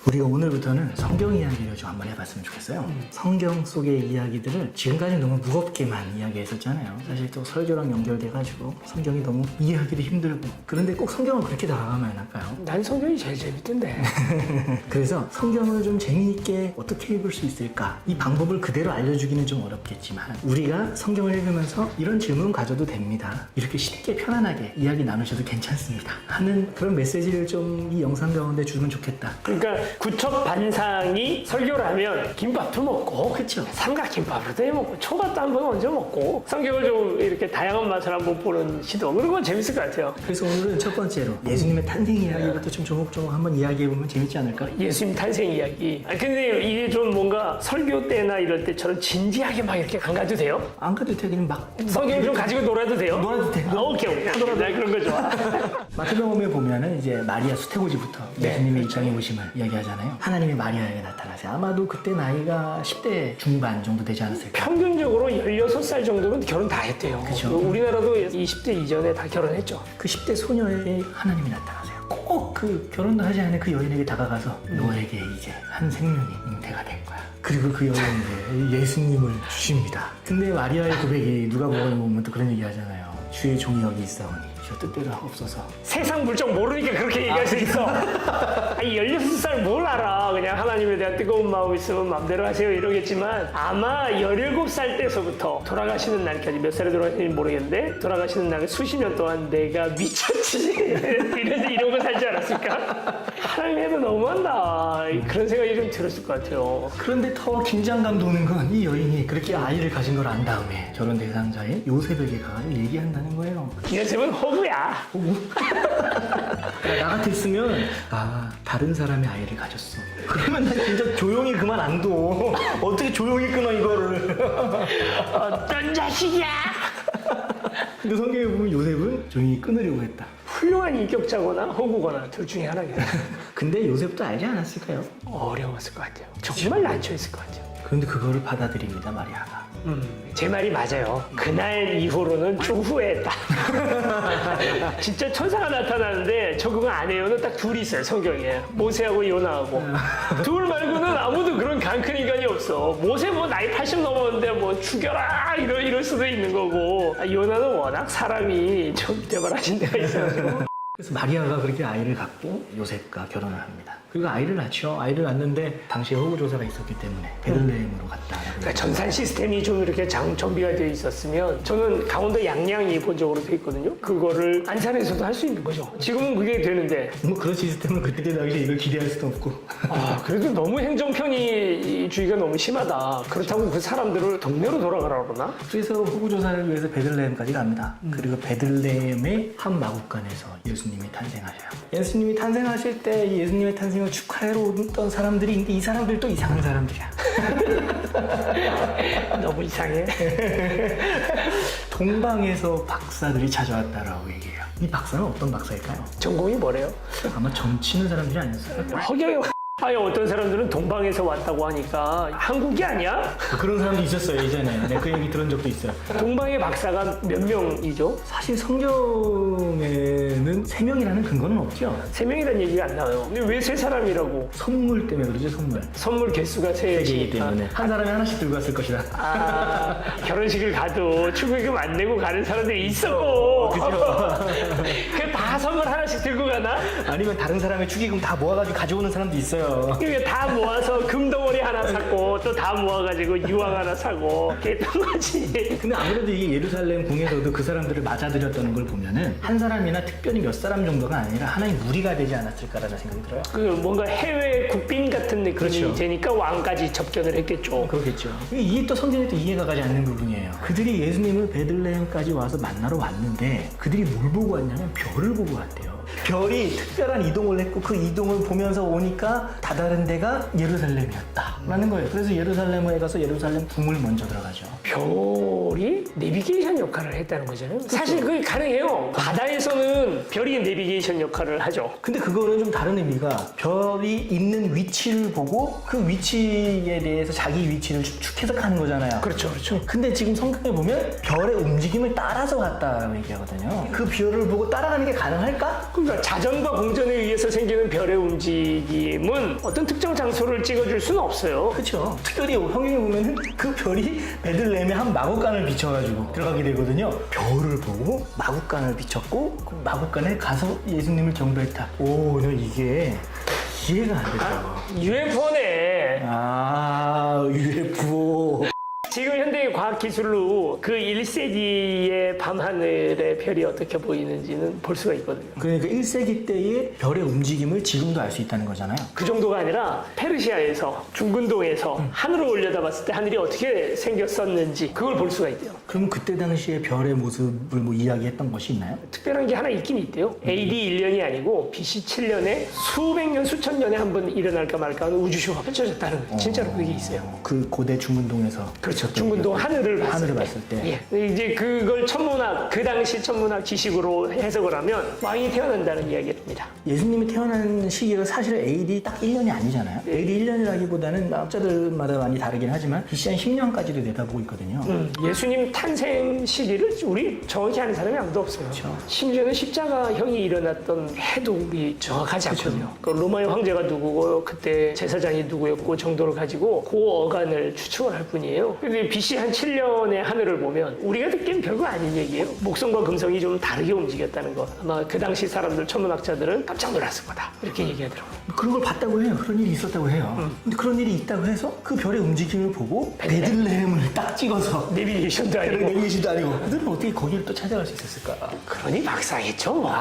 우리가 오늘부터는 성경 이야기를 좀 한번 해봤으면 좋겠어요. 성경 속의 이야기들을 지금까지 너무 무겁게만 이야기했었잖아요. 사실 또 설교랑 연결돼가지고 성경이 너무 이해하기도 힘들고, 그런데 꼭 성경을 그렇게 다가가면 할까요? 난 성경이 제일 재밌던데. 그래서 성경을 좀 재미있게 어떻게 읽을 수 있을까? 이 방법을 그대로 알려주기는 좀 어렵겠지만 우리가 성경을 읽으면서 이런 질문 가져도 됩니다. 이렇게 쉽게 편안하게 이야기 나누셔도 괜찮습니다 하는 그런 메시지를 좀 이 영상 가운데 주면 좋겠다. 그러니까 구척 반상이 설교를 하면 김밥도 먹고, 그쵸. 삼각김밥도 해 먹고, 초밥도 한번 얹어 먹고, 성경을 좀 이렇게 다양한 맛을 한번 보는 시도, 그런 건 재밌을 것 같아요. 그래서 오늘은 첫 번째로 예수님의 탄생 이야기부터 좀 조목조목 한번 이야기해보면 재밌지 않을까? 예수님 탄생 이야기. 근데 이게 좀 뭔가 설교 때나 이럴 때처럼 진지하게 막 이렇게 안 가도 돼요? 안 가도 돼. 그냥 막 성경 좀 가지고 놀아도 돼요? 놀아도 돼. 오케이. 나 그런 거 좋아. 마태복음에 보면은 이제 마리아 수태고지부터 네. 예수님의 입장에 오심을 이야기하잖아요. 하나님이 마리아에게 나타나세요. 아마도 그때 나이가 10대 중반 정도 되지 않았을까? 평균적으로 16살 정도면 결혼 다 했대요. 그쵸. 우리나라도 20대 이전에 다 결혼했죠. 그 10대 소녀에게 하나님이 나타나세요. 꼭 그 결혼도 하지 않은 그 여인에게 다가가서 너에게 이제 한 생명이 잉태가 될 거야. 그리고 그 여인에게 예수님을 주십니다. 근데 마리아의 고백이 누가복음에 보면 또 그런 얘기 하잖아요. 주의 종이 여기 있사오니 저 뜻대로 하옵소서. 세상 물정 모르니까 그렇게 얘기할 수 있어. 아니 16살 뭘 알아. 그냥 하나님에 대한 뜨거운 마음 있으면 마음대로 하세요 이러겠지만, 아마 17살 때서부터 돌아가시는 날까지, 몇 살에 돌아가시는지 모르겠는데 돌아가시는 날 수십 년 동안 내가 미쳤지 이러고 살지 않았을까? 하나님 해도 너무한다. 그런 생각이 좀 들었을 것 같아요. 그런데 더 긴장감 도는 건 이 여인이 그렇게 아이를 가진 걸 안 다음에 결혼 대상자인 요셉에게 가서 얘기한다는 거예요. 요셉은 호구야. 나 같았으면 다른 사람의 아이를 가졌어. 그러면 나 진짜 조용히 그만 안 둬. 어떻게 조용히 끊어 이거를. 어떤 자식이야? 근데 성경에 보면 요셉은 조용히 끊으려고 했다. 훌륭한 인격자거나 호구거나 둘 중에 하나겠다. 근데 요셉도 알지 않았을까요? 어려웠을 것 같아요. 정말 난처했을 것 같아요. 그런데 그거를 받아들입니다, 마리아가. 제 말이 맞아요. 그날 이후로는 좀 후회했다. 진짜 천사가 나타나는데 적응 안 해요는 딱 둘이 있어요, 성경에. 모세하고 요나하고. 둘 말고는 아무도 그런 강큰 인간이 없어. 모세 뭐 나이 80 넘었는데 뭐 죽여라 이럴 수도 있는 거고. 요나는 워낙 사람이 좀 대발하신 데가 있어가지고. 그래서 마리아가 그렇게 아이를 갖고 요셉과 결혼을 합니다. 그리고 아이를 낳죠. 아이를 낳는데 당시에 호구조사가 있었기 때문에 베들레헴으로 갔다. 그러니까 전산 시스템이 좀 이렇게 정비가 되어 있었으면, 저는 강원도 양양이 본적으로 돼 있거든요. 그거를 안산에서도 할 수 있는 거죠. 지금은 그게 되는데. 뭐 그런 시스템을 그때 당시에 이걸 기대할 수도 없고. 그래도 너무 행정편의주의가 너무 심하다. 그렇다고 그 사람들을 동네로 돌아가라 그러나? 그래서 호구조사를 위해서 베들레헴까지 갑니다. 그리고 베들레헴의 한 마구간에서 예수님이 탄생하셔요. 예수님이 탄생하실 때 이 예수님의 탄생을 축하하러 오던 사람들이 있는데 이 사람들도 이상한 사람들이야. 너무 이상해. 동방에서 박사들이 찾아왔다라고 얘기해요. 이 박사는 어떤 박사일까요? 전공이 뭐래요? 아마 점치는 사람들이 아니었을까? 허경영. 아니 어떤 사람들은 동방에서 왔다고 하니까 한국이 아니야? 그런 사람도 있었어요, 예전에. 네, 그 얘기 들은 적도 있어요. 동방의 박사가 몇 명이죠? 사실 성경에는 3명이라는 근거는 없죠. 3명이라는 얘기가 안 나와요. 근데 왜 3사람이라고? 선물 때문에 그러죠, 선물. 선물 개수가 세계이기 3개이기 때문에. 한 사람이 하나씩 들고 갔을 것이다. 결혼식을 가도 축의금 안 내고 가는 사람들이 있었고. 그죠? 그 다 선물 하나씩 들고 가나? 아니면 다른 사람의 축의금 다 모아가지고 가져오는 사람도 있어요. 이게 다 모아서 금덩어리 하나 샀고 또 다 모아가지고 유황 하나 사고 그랬던 거지. 근데 아무래도 이게 예루살렘 궁에서도 그 사람들을 맞아들였다는 걸 보면은 한 사람이나 특별히 몇 사람 정도가 아니라 하나의 무리가 되지 않았을까라는 생각이 들어요. 그 뭔가 해외 국빈 같은 느낌이 그렇죠. 되니까 왕까지 접견을 했겠죠. 그렇겠죠. 이게 또 성경에 또 이해가 가지 않는 부분이에요. 그들이 예수님을 베들레헴까지 와서 만나러 왔는데 그들이 뭘 보고 왔냐면 별을 보고 왔대요. 별이 특별한 이동을 했고 그 이동을 보면서 오니까 다다른 데가 예루살렘이었다라는 거예요. 그래서 예루살렘에 가서 예루살렘 궁을 먼저 들어가죠. 별이 내비게이션 역할을 했다는 거잖아요. 사실 그게 가능해요. 바다에서는 별이 내비게이션 역할을 하죠. 근데 그거는 좀 다른 의미가 별이 있는 위치를 보고 그 위치에 대해서 자기 위치를 추측해서 가는 거잖아요. 그렇죠, 그렇죠. 근데 지금 성경에 보면 별의 움직임을 따라서 갔다라고 얘기하거든요. 그 별을 보고 따라가는 게 가능할까? 그러니까 그러니까 자전과 공전에 의해서 생기는 별의 움직임은 어떤 특정 장소를 찍어줄 수는 없어요. 그렇죠. 특별히 성경에 보면은 그 별이 베들레헴에 한 마구간을 비춰가지고 들어가게 되거든요. 별을 보고 마구간을 비췄고 그 마구간에 가서 예수님을 경배했다. 오, 너 이게 이해가 안 되더라고. UFO네. UFO. 지금 현대의 과학기술로 그 1세기의 밤하늘의 별이 어떻게 보이는지는 볼 수가 있거든요. 그러니까 1세기 때의 별의 움직임을 지금도 알 수 있다는 거잖아요. 그 정도가 아니라 페르시아에서 중근동에서 하늘을 올려다봤을 때 하늘이 어떻게 생겼었는지 그걸 볼 수가 있대요. 그럼 그때 당시에 별의 모습을 뭐 이야기했던 것이 있나요? 특별한 게 하나 있긴 있대요. AD 1년이 아니고 BC 7년에 수백 년, 수천 년에 한 번 일어날까 말까 하는 우주쇼가 펼쳐졌다는 거예요. 진짜로 그게 있어요. 그 고대 중근동에서. 그렇죠. 중근동 하늘을 봤을 때. 예. 이제 그걸 천문학, 그 당시 천문학 지식으로 해석을 하면 왕이 태어난다는 이야기를 합니다. 예수님이 태어난 시기가 사실 AD 딱 1년이 아니잖아요. AD 1년이라기보다는 학자들마다 많이 다르긴 하지만 BC 한 10년까지도 내다보고 있거든요. 예수님 탄생 시기를 우리 정확히 아는 사람이 아무도 없어요. 그렇죠. 심지어는 십자가형이 일어났던 해도 우리 정확하지 않거든요. 그 로마의 황제가 누구고 그때 제사장이 누구였고 정도를 가지고 그 어간을 추측을 할 뿐이에요. 근데 BC 한 7년의 하늘을 보면 우리가 듣기엔 별거 아닌 얘기예요. 목성과 금성이 좀 다르게 움직였다는 거. 아마 그 당시 사람들, 천문학자들은 깜짝 놀랐을 거다. 이렇게 얘기하더라고요. 그런 걸 봤다고 해요. 그런 일이 있었다고 해요. 근데 그런 일이 있다고 해서 그 별의 움직임을 보고 베들레헴을 딱 찍어서 내비게이션도 아니고. 내비게이션도 아니고 그들은 어떻게 거기를 또 찾아갈 수 있었을까? 그러니 막상했죠. 뭐.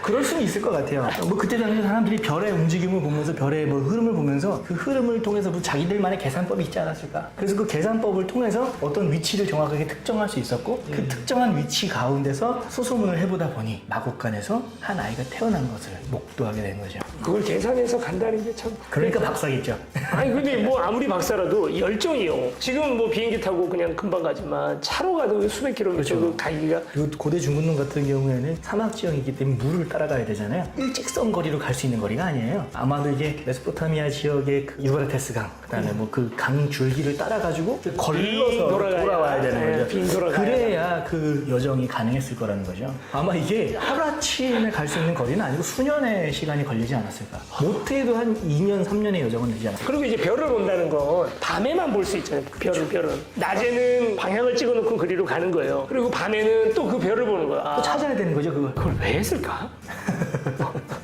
그럴 수는 있을 것 같아요. 뭐 그때 당시 사람들이 별의 움직임을 보면서 별의 뭐 흐름을 보면서 그 흐름을 통해서 뭐 자기들만의 계산법이 있지 않았을까? 그래서 그 계산법을 통해서 어떤 위치를 정확하게 특정할 수 있었고 그 특정한 위치 가운데서 수소문을 해보다 보니 마곡간에서 한 아이가 태어난 것을 목도하게 된 거죠. 그걸 계산해서 간다는 게 참. 그러니까 박사겠죠. 아니 근데 뭐 아무리 박사라도 열정이요. 지금 뭐 비행기 타고 그냥 금방 가지만 차로 가도 수백 킬로미터 그 가기가. 그리고 고대 중근동 같은 경우에는 사막 지형이기 때문에 물을 따라가야 되잖아요. 일직선 거리로 갈 수 있는 거리가 아니에요. 아마도 이게 메소포타미아 지역의 그 유브라테스 강, 그다음에 뭐 그 강 줄기를 따라가지고 걸러서 돌아와야 되는 거죠. 빙 돌아가야. 그래야 그 여정이 가능했을 거라는 거죠. 아마 이게 하루아침에 갈 수 있는 거리는 아니고 수년의 시간이 걸리지 않았을까. 못해도 한 2년, 3년의 여정은 되지 않았을까. 그리고 이제 별을 본다는 건 밤에만 볼 수 있잖아요. 별은. 낮에는 방향을 찍어놓고 그리로 가는 거예요. 그리고 밤에는 또 그 별을 보는 거야. 또 찾아야 되는 거죠, 그걸. 그걸 왜 했을까?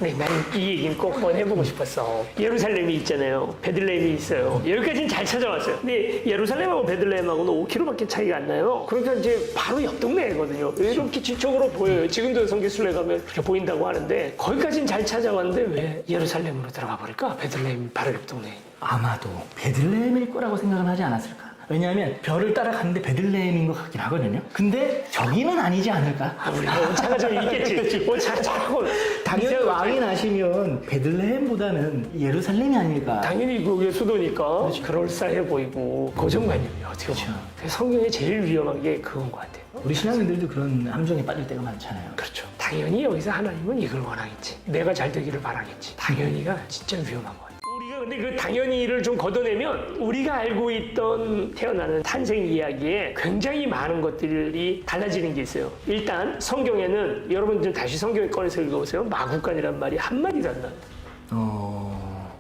네, 난 이 얘기는 꼭 한번 해보고 싶었어. 예루살렘이 있잖아요. 베들레헴이 있어요. 여기까지는 잘 찾아왔어요. 근데 예루살렘하고 베들레헴하고는 5km밖에 차이가 안 나요. 그러니까 이제 바로 옆 동네거든요. 이렇게 지적으로 보여요. 지금도 성기순례 가면 그렇게 보인다고 하는데 거기까지는 잘 찾아왔는데 왜 예루살렘으로 들어가 버릴까? 베들레헴 바로 옆 동네. 아마도 베들레헴일 거라고 생각은 하지 않았을까? 왜냐하면 별을 따라갔는데 베들레헴인 것 같긴 하거든요. 근데 저기는 아니지 않을까? 우리가 오차가 좀 있겠지. 오차가 조금. 당연히 왕이 나시면 베들레헴보다는 예루살렘이 아닐까? 당연히 그게 수도니까 그럴싸해 보이고 고정관념이에요. 어떻게 보면. 성경에 제일 위험한 게 그건 것 같아요. 우리 신앙인들도 그런 함정에 빠질 때가 많잖아요. 그렇죠. 당연히 여기서 하나님은 이걸 원하겠지. 내가 잘 되기를 바라겠지. 당연히가 진짜 위험한 거예요. 우리가 근데 그 당연히를 좀 걷어내면 우리가 알고 있던 태어나는 탄생 이야기에 굉장히 많은 것들이 달라지는 게 있어요. 일단 성경에는 여러분들 다시 성경에 꺼내서 읽어보세요. 마구간이란 말이 한마디도 안 나와요.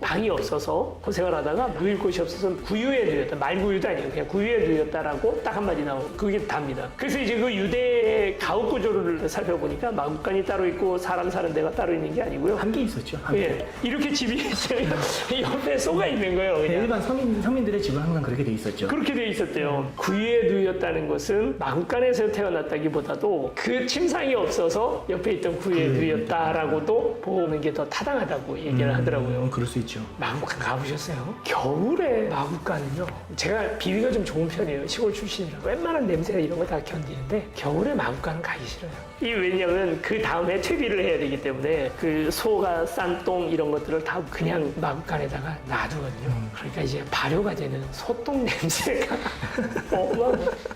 방이 없어서 고생을 하다가 누일 곳이 없어서 구유에 누였다. 말구유도 아니에요. 그냥 구유에 누였다라고 딱 한마디 나오고 그게 답니다. 그래서 이제 그 유대의 가옥 구조를 살펴보니까 마구간이 따로 있고 사람 사는 데가 따로 있는 게 아니고요. 한 개 있었죠. 한 개. 예, 이렇게 집이 있어요. 옆에 쏘가 있는 거예요. 그냥. 일반 서민들의 집은 항상 그렇게 돼 있었죠. 그렇게 돼 있었대요. 구유에 누였다는 것은 마구간에서 태어났다기보다도 그 침상이 없어서 옆에 있던 구유에 누였다라고도 보는 게 더 타당하다고 얘기를 하더라고요. 그럴 수 있죠. 마구간 가보셨어요? 겨울에 마구간은요. 제가 비위가 좀 좋은 편이에요. 시골 출신이라 웬만한 냄새 이런 거 다 견디는데 겨울에 마구간은 가기 싫어요. 이게 왜냐면 그 다음에 퇴비를 해야 되기 때문에 그 소가 싼 똥 이런 것들을 다 그냥 마구간에다가 놔두거든요. 그러니까 이제 발효가 되는 소똥 냄새가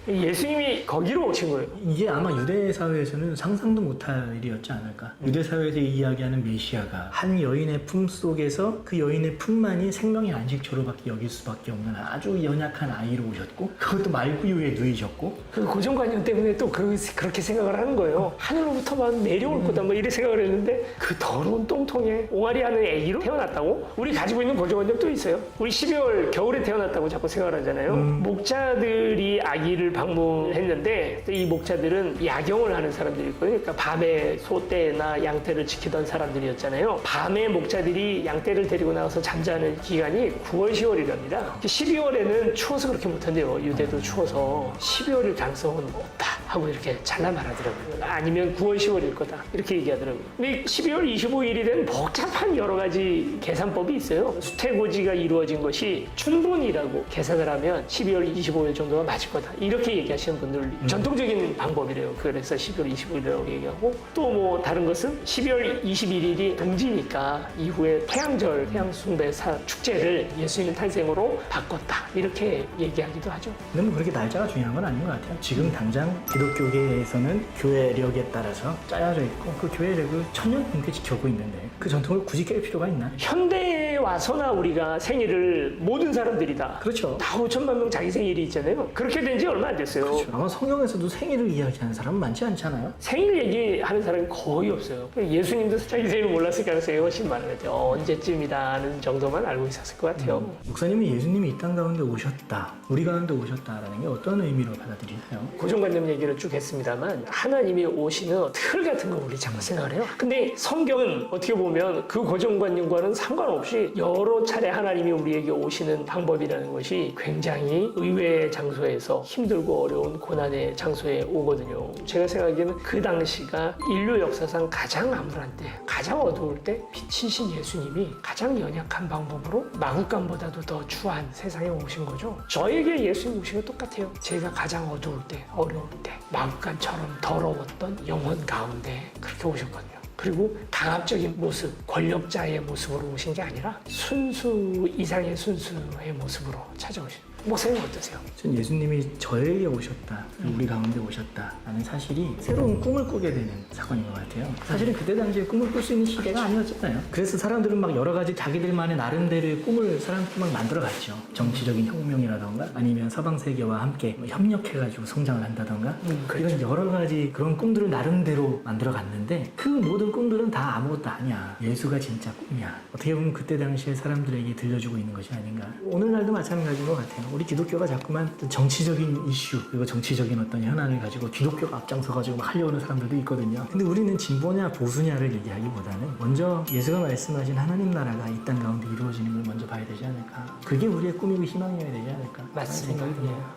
예수님이 거기로 오신 거예요. 이게 아마 유대 사회에서는 상상도 못할 일이었지 않을까. 유대 사회에서 이야기하는 메시아가 한 여인의 품 속에서 그 여인 여인의 품만이 생명의 안식처로밖에 여길 수밖에 없는 아주 연약한 아이로 오셨고 그것도 말구유에 누이셨고 그 고정관념 때문에 또 그렇게 생각을 하는 거예요. 하늘로부터만 내려올 거다 뭐 이런 생각을 했는데 그 더러운 똥통에 옹알이 하는 아기로 태어났다고? 우리 가지고 있는 고정관념 또 있어요. 우리 12월 겨울에 태어났다고 자꾸 생각을 하잖아요. 목자들이 아기를 방문했는데 이 목자들은 야경을 하는 사람들이거든요. 그러니까 밤에 소떼나 양떼를 지키던 사람들이었잖아요. 밤에 목자들이 양떼를 데리고 나가서 잠자는 기간이 9월, 10월이랍니다. 12월에는 추워서 그렇게 못한대요. 유대도 추워서 12월일 가능성은 없다 하고 이렇게 잘라 말하더라고요. 아니면 9월, 10월일 거다 이렇게 얘기하더라고요. 근데 12월 25일이 된 복잡한 여러 가지 계산법이 있어요. 수태고지가 이루어진 것이 충분이라고 계산을 하면 12월 25일 정도가 맞을 거다 이렇게 얘기하시는 분들 전통적인 방법이래요. 그래서 12월 25일이라고 얘기하고 또 뭐 다른 것은 12월 21일이 동지니까 이후에 태양절, 태양숭배 축제를 예수님 탄생으로 바꿨다 이렇게 얘기하기도 하죠. 근데 뭐 그렇게 날짜가 중요한 건 아닌 것 같아요. 지금 당장 기독교계에서는 교회력에 따라서 짜여져 있고 그 교회력을 천년 넘게 지켜오고 있는데 그 전통을 굳이 깰 필요가 있나? 현대에 와서나 우리가 생일을 모든 사람들이다. 그렇죠. 다 5천만 명 자기 생일이 있잖아요. 그렇게 된 지 얼마 안 됐어요. 그렇죠. 아마 성경에서도 생일을 이야기하는 사람은 많지 않잖아요. 생일 얘기하는 사람이 거의 없어요. 예수님도 자기 생일 몰랐을 가능성이 훨씬 많은 것 같아요. 언제쯤이다 하는 정도만 알고 있었을 것 같아요. 목사님이 예수님이 이 땅 가운데 오셨다, 우리 가운데 오셨다라는 게 어떤 의미로 받아들이나요? 고정관념 얘기를 쭉 했습니다만 하나님이 오시는 틀 같은 거 우리 자꾸 생각을 해요. 근데 성경은 어떻게 보면 그 고정관념과는 상관없이 여러 차례 하나님이 우리에게 오시는 방법이라는 것이 굉장히 의외의 장소에서 힘들고 어려운 고난의 장소에 오거든요. 제가 생각하기에는 그 당시가 인류 역사상 가장 암울한 때, 가장 어두울 때 빛이신 예수님이 가장 연약한 방법으로 마국간보다도 더 추한 세상에 오신 거죠. 저에게 예수님 오신 거 똑같아요. 제가 가장 어두울 때, 어려울 때 마국간처럼 더러웠던 영혼 가운데 그렇게 오셨거든요. 그리고 강압적인 모습, 권력자의 모습으로 오신 게 아니라 순수 이상의 순수의 모습으로 찾아오신. 목사님 어떠세요? 전 예수님이 저에게 오셨다, 우리 가운데 오셨다라는 사실이 새로운 꿈을 꾸게 되는 사건인 것 같아요. 사실은 그때 당시에 꿈을 꿀 수 있는 시대가 아니었잖아요. 그래서 사람들은 막 여러 가지 자기들만의 나름대로의 꿈을 사람들이 막 만들어갔죠. 정치적인 혁명이라던가 아니면 서방 세계와 함께 뭐 협력해가지고 성장을 한다던가 이런 여러 가지 그런 꿈들을 나름대로 만들어갔는데 그 모든 꿈들은 다 아무것도 아니야. 예수가 진짜 꿈이야. 어떻게 보면 그때 당시에 사람들에게 들려주고 있는 것이 아닌가. 오늘날도 마찬가지인 것 같아요. 우리 기독교가 자꾸만 정치적인 이슈 그리고 정치적인 어떤 현안을 가지고 기독교가 앞장서가지고 막 하려고 하는 사람들도 있거든요. 근데 우리는 진보냐 보수냐를 얘기하기보다는 먼저 예수가 말씀하신 하나님 나라가 이 땅 가운데 이루어지는 걸 먼저 봐야 되지 않을까. 그게 우리의 꿈이고 희망이어야 되지 않을까. 맞습니다.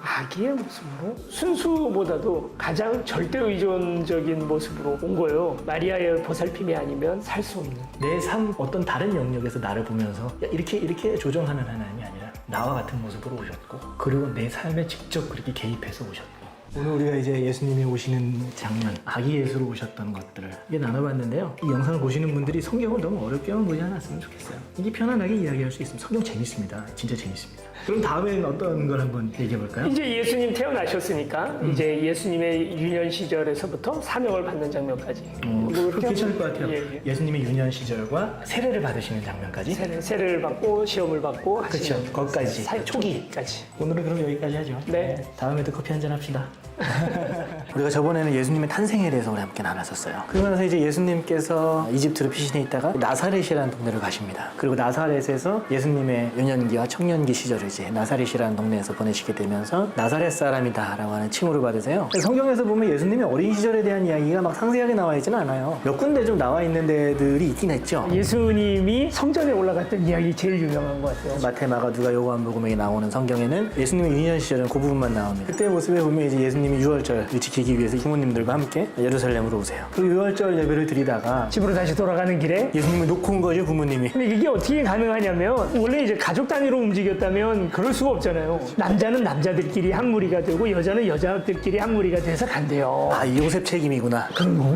아기의 모습으로 순수보다도 가장 절대 의존적인 모습으로 온 거예요. 마리아의 보살핌이 아니면 살 수 없는. 내 삶 어떤 다른 영역에서 나를 보면서 야, 이렇게 조정하는 하나님이 아니라 나와 같은 모습으로 오셨고 그리고 내 삶에 직접 그렇게 개입해서 오셨고 오늘 우리가 이제 예수님이 오시는 장면, 아기 예수로 오셨던 것들을 이게 나눠봤는데요. 이 영상을 보시는 분들이 성경을 너무 어렵게만 보지 않았으면 좋겠어요. 이게 편안하게 이야기할 수 있으면 성경 재밌습니다. 진짜 재밌습니다. 그럼 다음에는 어떤 걸 한번 얘기해볼까요? 이제 예수님 태어나셨으니까 이제 예수님의 유년 시절에서부터 사명을 받는 장면까지. 그거 괜찮을 것 같아요. 예. 예수님의 유년 시절과 세례를 받으시는 장면까지. 세례를 받고 시험을 받고 그렇죠. 하시는 거기까지. 사역 초기까지. 오늘은 그럼 여기까지 하죠. 네. 다음에도 커피 한잔 합시다. 우리가 저번에는 예수님의 탄생에 대해서 우리 함께 나눴었어요. 그러면서 이제 예수님께서 이집트로 피신해 있다가 나사렛이라는 동네를 가십니다. 그리고 나사렛에서 예수님의 유년기와 청년기 시절을 이제 나사렛이라는 동네에서 보내시게 되면서 나사렛 사람이다라고 하는 칭호를 받으세요. 성경에서 보면 예수님의 어린 시절에 대한 이야기가 막 상세하게 나와 있지는 않아요. 몇 군데 좀 나와 있는 데들이 있긴 했죠. 예수님이 성전에 올라갔던 이야기 제일 유명한 것 같아요. 마태, 마가, 누가, 요한복음에 나오는 성경에는 예수님의 유년 시절은 그 부분만 나옵니다. 그때 모습에 보면 이제 예수님이 유월절을 지키기 위해서 부모님들과 함께 예루살렘으로 오세요. 그 유월절 예배를 드리다가 집으로 다시 돌아가는 길에 예수님을 놓고 온 거죠, 부모님이. 근데 이게 어떻게 가능하냐면 원래 이제 가족 단위로 움직였다면 그럴 수가 없잖아요. 남자는 남자들끼리 한 무리가 되고 여자는 여자들끼리 한 무리가 돼서 간대요. 아, 이 요셉 책임이구나. 그런 거.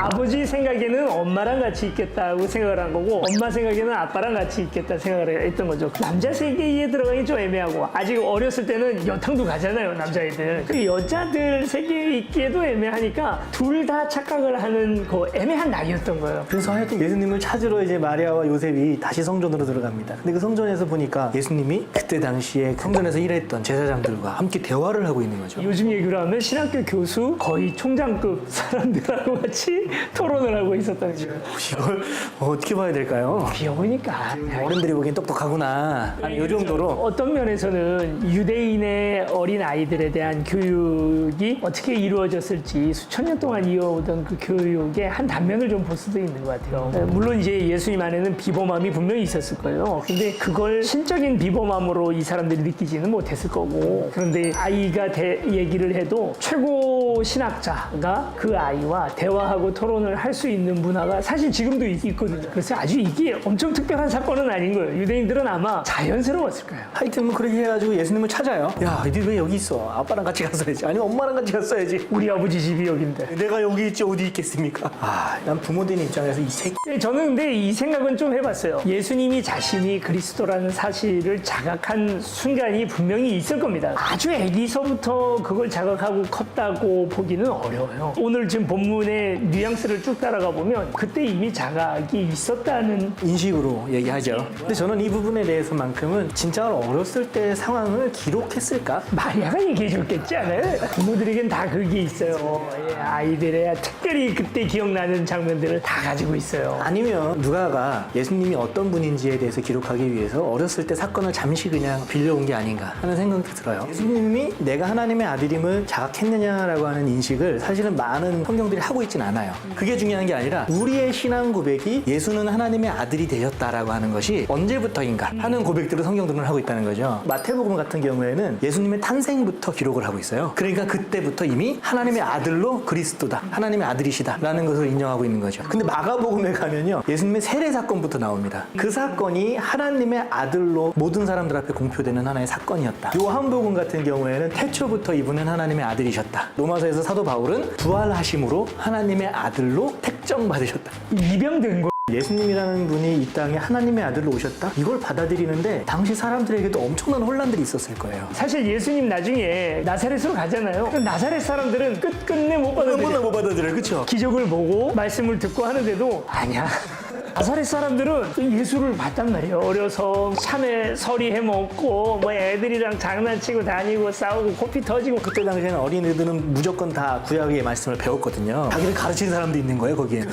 아버지 생각에는 엄마랑 같이 있겠다고 생각을 한 거고 엄마 생각에는 아빠랑 같이 있겠다 생각을 했던 거죠. 남자 세계에 들어가기 좀 애매하고 아직 어렸을 때는 여탕도 가잖아요, 남자애들. 그 여자들 세계에 있기에도 애매하니까 둘 다 착각을 하는 그 애매한 나이였던 거예요. 그래서 하여튼 예수님을 찾으러 이제 마리아와 요셉이 다시 성전으로 들어갑니다. 근데 그 성전에서 보니까 예수님이 그때 당시에 성전에서 일했던 제사장들과 함께 대화를 하고 있는 거죠. 요즘 얘기로 하면 신학교 교수 거의 총장급 사람들하고 같이 토론을 하고 있었다는 거예요. 이걸 어떻게 봐야 될까요? 귀여우니까. 어른들이 보기엔 똑똑하구나. 아니, 이 정도로. 어떤 면에서는 유대인의 어린 아이들에 대한 교육이 어떻게 이루어졌을지 수천 년 동안 이어오던 그 교육의 한 단면을 좀 볼 수도 있는 것 같아요. 물론 이제 예수님 안에는 비범함이 분명히 있었을 거예요. 근데 그걸 신적인 비범함으로 이 사람들이 느끼지는 못했을 거고, 그런데 아이가 얘기를 해도 최고 신학자가 그 아이와 대화하고 토론을 할 수 있는 문화가 사실 지금도 있거든요. 그래서 아주 이게 엄청 특별한 사건은 아닌 거예요. 유대인들은 아마 자연스러웠을 거예요. 하여튼 뭐 그렇게 해가지고 예수님을 찾아요. 야, 니들 왜 여기 있어? 아빠랑 같이 갔어야지. 아니, 엄마랑 같이 갔어야지. 우리 아버지 집이 여긴데. 내가 여기 있지 어디 있겠습니까? 난 부모님 입장에서 이 새끼. 저는 근데 이 생각은 좀 해봤어요. 예수님이 자신이 그리스도라는 사실을 자각한 순간이 분명히 있을 겁니다. 아주 아기서부터 그걸 자각하고 컸다고 보기는 어려워요. 오늘 지금 본문의 뉘앙스를 쭉 따라가 보면 그때 이미 자각이 있었다는 인식으로 얘기하죠. 근데 저는 이 부분에 대해서만큼은 진짜 어렸을 때 상황을 기록했을까? 마리아가 얘기해 줬겠지 않아요? 부모들에겐 다 그게 있어요. 아이들의 특별히 그때 기억나는 장면들을 다 가지고 있어요. 아니면 누가가 예수님이 어떤 분인지에 대해서 기록하기 위해서 어렸을 때 사건을 잠시 그냥 빌려온 게 아닌가 하는 생각도 들어요. 예수님이 내가 하나님의 아들임을 자각했느냐라고 하는 인식을 사실은 많은 성경들이 하고 있진 않아요. 그게 중요한 게 아니라 우리의 신앙 고백이 예수는 하나님의 아들이 되었다라고 하는 것이 언제부터인가 하는 고백들을 성경들은 하고 있다는 거죠. 마태복음 같은 경우에는 예수님의 탄생부터 기록을 하고 있어요. 그러니까 그때부터 이미 하나님의 아들로 그리스도다, 하나님의 아들이시다라는 것을 인정하고 있는 거죠. 근데 마가복음에 가면요, 예수님의 세례 사건부터 나옵니다. 그 사건이 하나님의 아들로 모든 사람들 앞에 공표되는 하나의 사건이었다. 요한복음 같은 경우에는 태초부터 이분은 하나님의 아들이셨다. 로마서에서 사도 바울은 부활하심으로 하나님의 아들로 택정받으셨다. 입양된 거. 예수님이라는 분이 이 땅에 하나님의 아들로 오셨다? 이걸 받아들이는데 당시 사람들에게도 엄청난 혼란들이 있었을 거예요. 사실 예수님 나중에 나사렛으로 가잖아요. 나사렛 사람들은 끝끝내 못 받아들여요. 못 받아들여요. 그렇죠? 기적을 보고 말씀을 듣고 하는데도 아니야. 나사렛 사람들은 예수를 봤단 말이에요. 어려서 참외 서리 해먹고 뭐 애들이랑 장난치고 다니고 싸우고 코피 터지고. 그때 당시에는 어린애들은 무조건 다 구약의 말씀을 배웠거든요. 자기를 가르치는 사람도 있는 거예요, 거기에.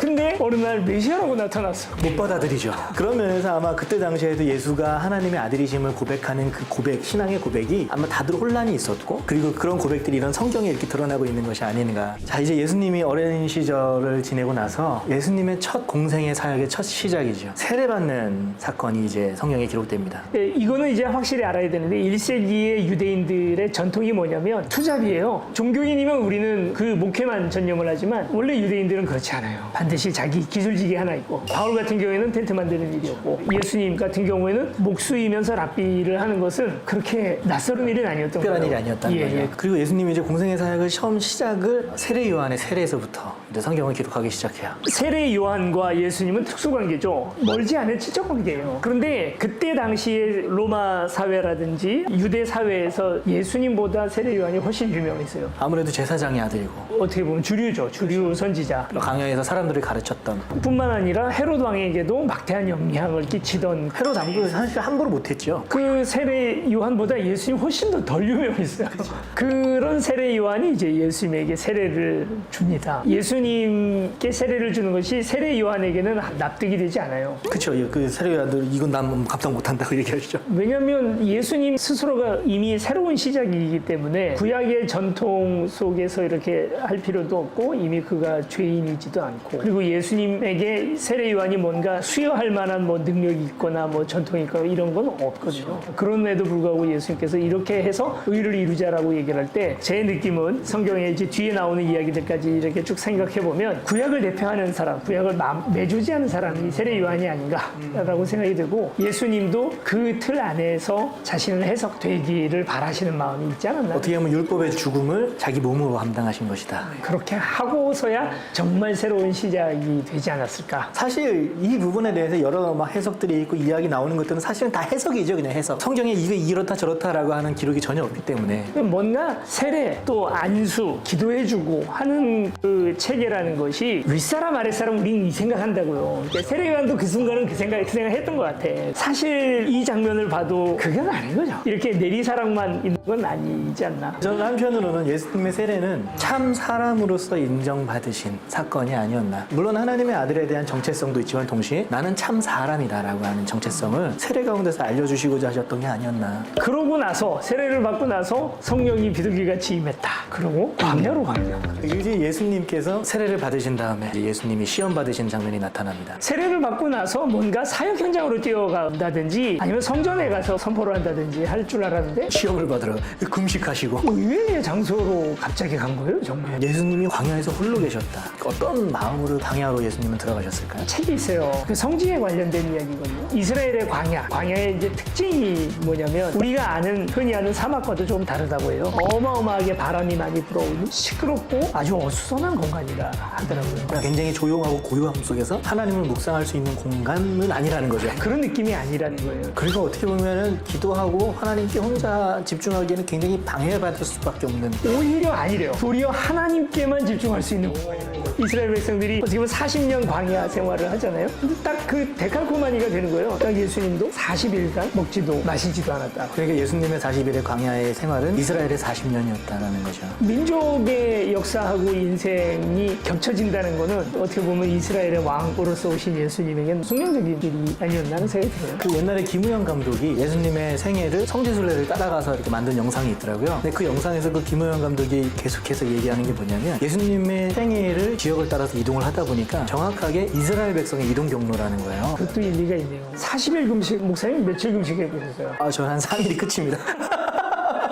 근데 어느 날 메시아라고 나타났어. 못 받아들이죠. 그런 면에서 아마 그때 당시에도 예수가 하나님의 아들이심을 고백하는 그 고백, 신앙의 고백이 아마 다들 혼란이 있었고, 그리고 그런 고백들이 이런 성경에 이렇게 드러나고 있는 것이 아닌가. 자, 이제 예수님이 어린 시절을 지내고 나서 예수님의 첫 공생의 사역의 첫 시작이죠. 세례받는 사건이 이제 성경에 기록됩니다. 네, 이거는 이제 확실히 알아야 되는데 1세기의 유대인들의 전통이 뭐냐면 투잡이에요. 종교인이면 우리는 그 목회만 전념을 하지만 원래 유대인들은 그렇지 않아요. 반드시 자기 기술직이 하나 있고, 바울 같은 경우에는 텐트 만드는 일이었고, 예수님 같은 경우에는 목수이면서 랍비를 하는 것은 그렇게 낯설은 일은 아니었던 거예요. 특별한 일이 아니었다는 거예요. 그리고 예수님이 이제 공생의 사역을 처음 시작을 세례 요한의 세례에서부터 이제 성경을 기록하기 시작해요. 세례 요한과 예수님은 특수관계죠. 멀지 않은 친척관계예요. 그런데 그때 당시에 로마 사회라든지 유대 사회에서 예수님보다 세례 요한이 훨씬 유명했어요. 아무래도 제사장의 아들이고 어떻게 보면 주류죠. 주류 선지자. 강야에서 사람들을 가르쳤던. 뿐만 아니라 헤롯 왕에게도 막대한 영향을 끼치던. 헤롯 왕도 사실 함부로 못했죠. 그 세례 요한보다 예수님 훨씬 더 덜 유명했어요. 그런 세례 요한이 이제 예수님에게 세례를 줍니다. 예수님께 세례를 주는 것이 세례 요한에게는 납득이 되지 않아요. 그렇죠. 그 세례 요한들 이건 난 감당 못한다고 얘기하시죠. 왜냐하면 예수님 스스로가 이미 새로운 시작이기 때문에 구약의 전통 속에서 이렇게 할 필요도 없고, 이미 그가 죄인이지도 않고, 그리고 그리고 예수님에게 세례 요한이 뭔가 수여할 만한 뭐 능력이 있거나 뭐 전통이 있거나 이런 건 없거든요. 그럼에도 불구하고 예수님께서 이렇게 해서 의를 이루자라고 얘기를 할 때 제 느낌은 성경에 이제 뒤에 나오는 이야기들까지 이렇게 쭉 생각해 보면 구약을 대표하는 사람, 구약을 매조지하는 사람이 세례 요한이 아닌가라고 생각이 들고, 예수님도 그 틀 안에서 자신을 해석되기를 바라시는 마음이 있지 않았나요? 어떻게 보면 율법의 죽음을 자기 몸으로 감당하신 것이다. 그렇게 하고서야 정말 새로운 시작이 되지 않았을까? 사실 이 부분에 대해서 여러 막 해석들이 있고 이야기 나오는 것들은 사실은 다 해석이죠. 그냥 해석. 성경에 이거 이렇다 저렇다라고 하는 기록이 전혀 없기 때문에. 뭔가 세례 또 안수 기도해주고 하는 그 체계라는 것이 윗사람 아랫사람 우리는 이 생각한다고요. 그러니까 세례 요한도 그 순간은 그 생각했던 것 같아. 사실 이 장면을 봐도 그건 아닌 거죠. 이렇게 내리사랑만 있는 건 아니지 않나. 저는 한편으로는 예수님의 세례는 참 사람으로서 인정받으신 사건이 아니었나. 물론 하나님의 아들에 대한 정체성도 있지만 동시에 나는 참 사람이다라고 하는 정체성을 세례 가운데서 알려주시고자 하셨던 게 아니었나. 그러고 나서 세례를 받고 나서 성령이 비둘기같이 임했다. 그러고 광야로 갑니다. 이제 예수님께서 세례를 받으신 다음에 예수님이 시험 받으신 장면이 나타납니다. 세례를 받고 나서 뭔가 사역 현장으로 뛰어간다든지 아니면 성전에 가서 선포를 한다든지 할 줄 알았는데 시험을 받으러 금식하시고 의외의 장소로 갑자기 간 거예요, 정말. 예수님이 광야에서 홀로 계셨다. 어떤 마음으로 광야로 예수님은 들어가셨을까요? 책이 있어요. 그 성지에 관련된 이야기거든요. 이스라엘의 광야. 광야의 이제 특징이 뭐냐면 우리가 흔히 아는 사막과도 좀 다르다고 해요. 어마어마하게 바람이 많이 불어오는 시끄럽고 아주 어수선한 공간이라 하더라고요. 굉장히 조용하고 고요함 속에서 하나님을 묵상할 수 있는 공간은 아니라는 거죠. 그런 느낌이 아니라는 거예요. 그리고 어떻게 보면은 기도하고 하나님께 혼자 집중하기에는 굉장히 방해받을 수밖에 없는. 오히려 아니래요. 도리어 하나님께만 집중할 수 있는 공간이에요. 이스라엘 백성들이 어떻게 보면 40년 광야 생활을 하잖아요. 근데 딱 그 데칼코마니가 되는 거예요. 딱 예수님도 40일간 먹지도 마시지도 않았다. 그러니까 예수님의 40일의 광야의 생활은 이스라엘의 40년이었다는 거죠. 민족의 역사하고 인생이 겹쳐진다는 거는 어떻게 보면 이스라엘의 왕으로서 오신 예수님에게는 숙명적인 일이 아니었나는 생각이 들어요. 그 옛날에 김우영 감독이 예수님의 생애를 성지순례를 따라가서 이렇게 만든 영상이 있더라고요. 근데 그 영상에서 그 김우영 감독이 계속해서 얘기하는 게 뭐냐면 예수님의 생애를 지역을 따라서 이동을 하다 보니까 정확하게 이스라엘 백성의 이동 경로라는 거예요. 그것도 일리가 있네요. 40일 금식, 목사님 며칠 금식해 보셨어요? 저는 한 3일이 끝입니다.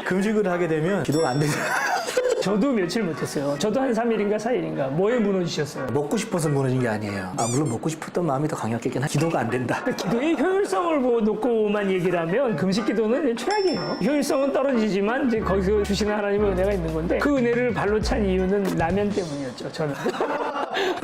금식을 하게 되면 기도가 안 되죠. 저도 며칠 못했어요. 저도 한 3일인가 4일인가. 뭐에 무너지셨어요? 먹고 싶어서 무너진 게 아니에요. 물론 먹고 싶었던 마음이 더 강력했긴 하지만 기도가 안 된다. 기도의 효율성을 놓고만 얘기를 하면 금식 기도는 최악이에요. 효율성은 떨어지지만 이제 거기서 주시는 하나님의 은혜가 있는 건데 그 은혜를 발로 찬 이유는 라면 때문이었죠. 저는.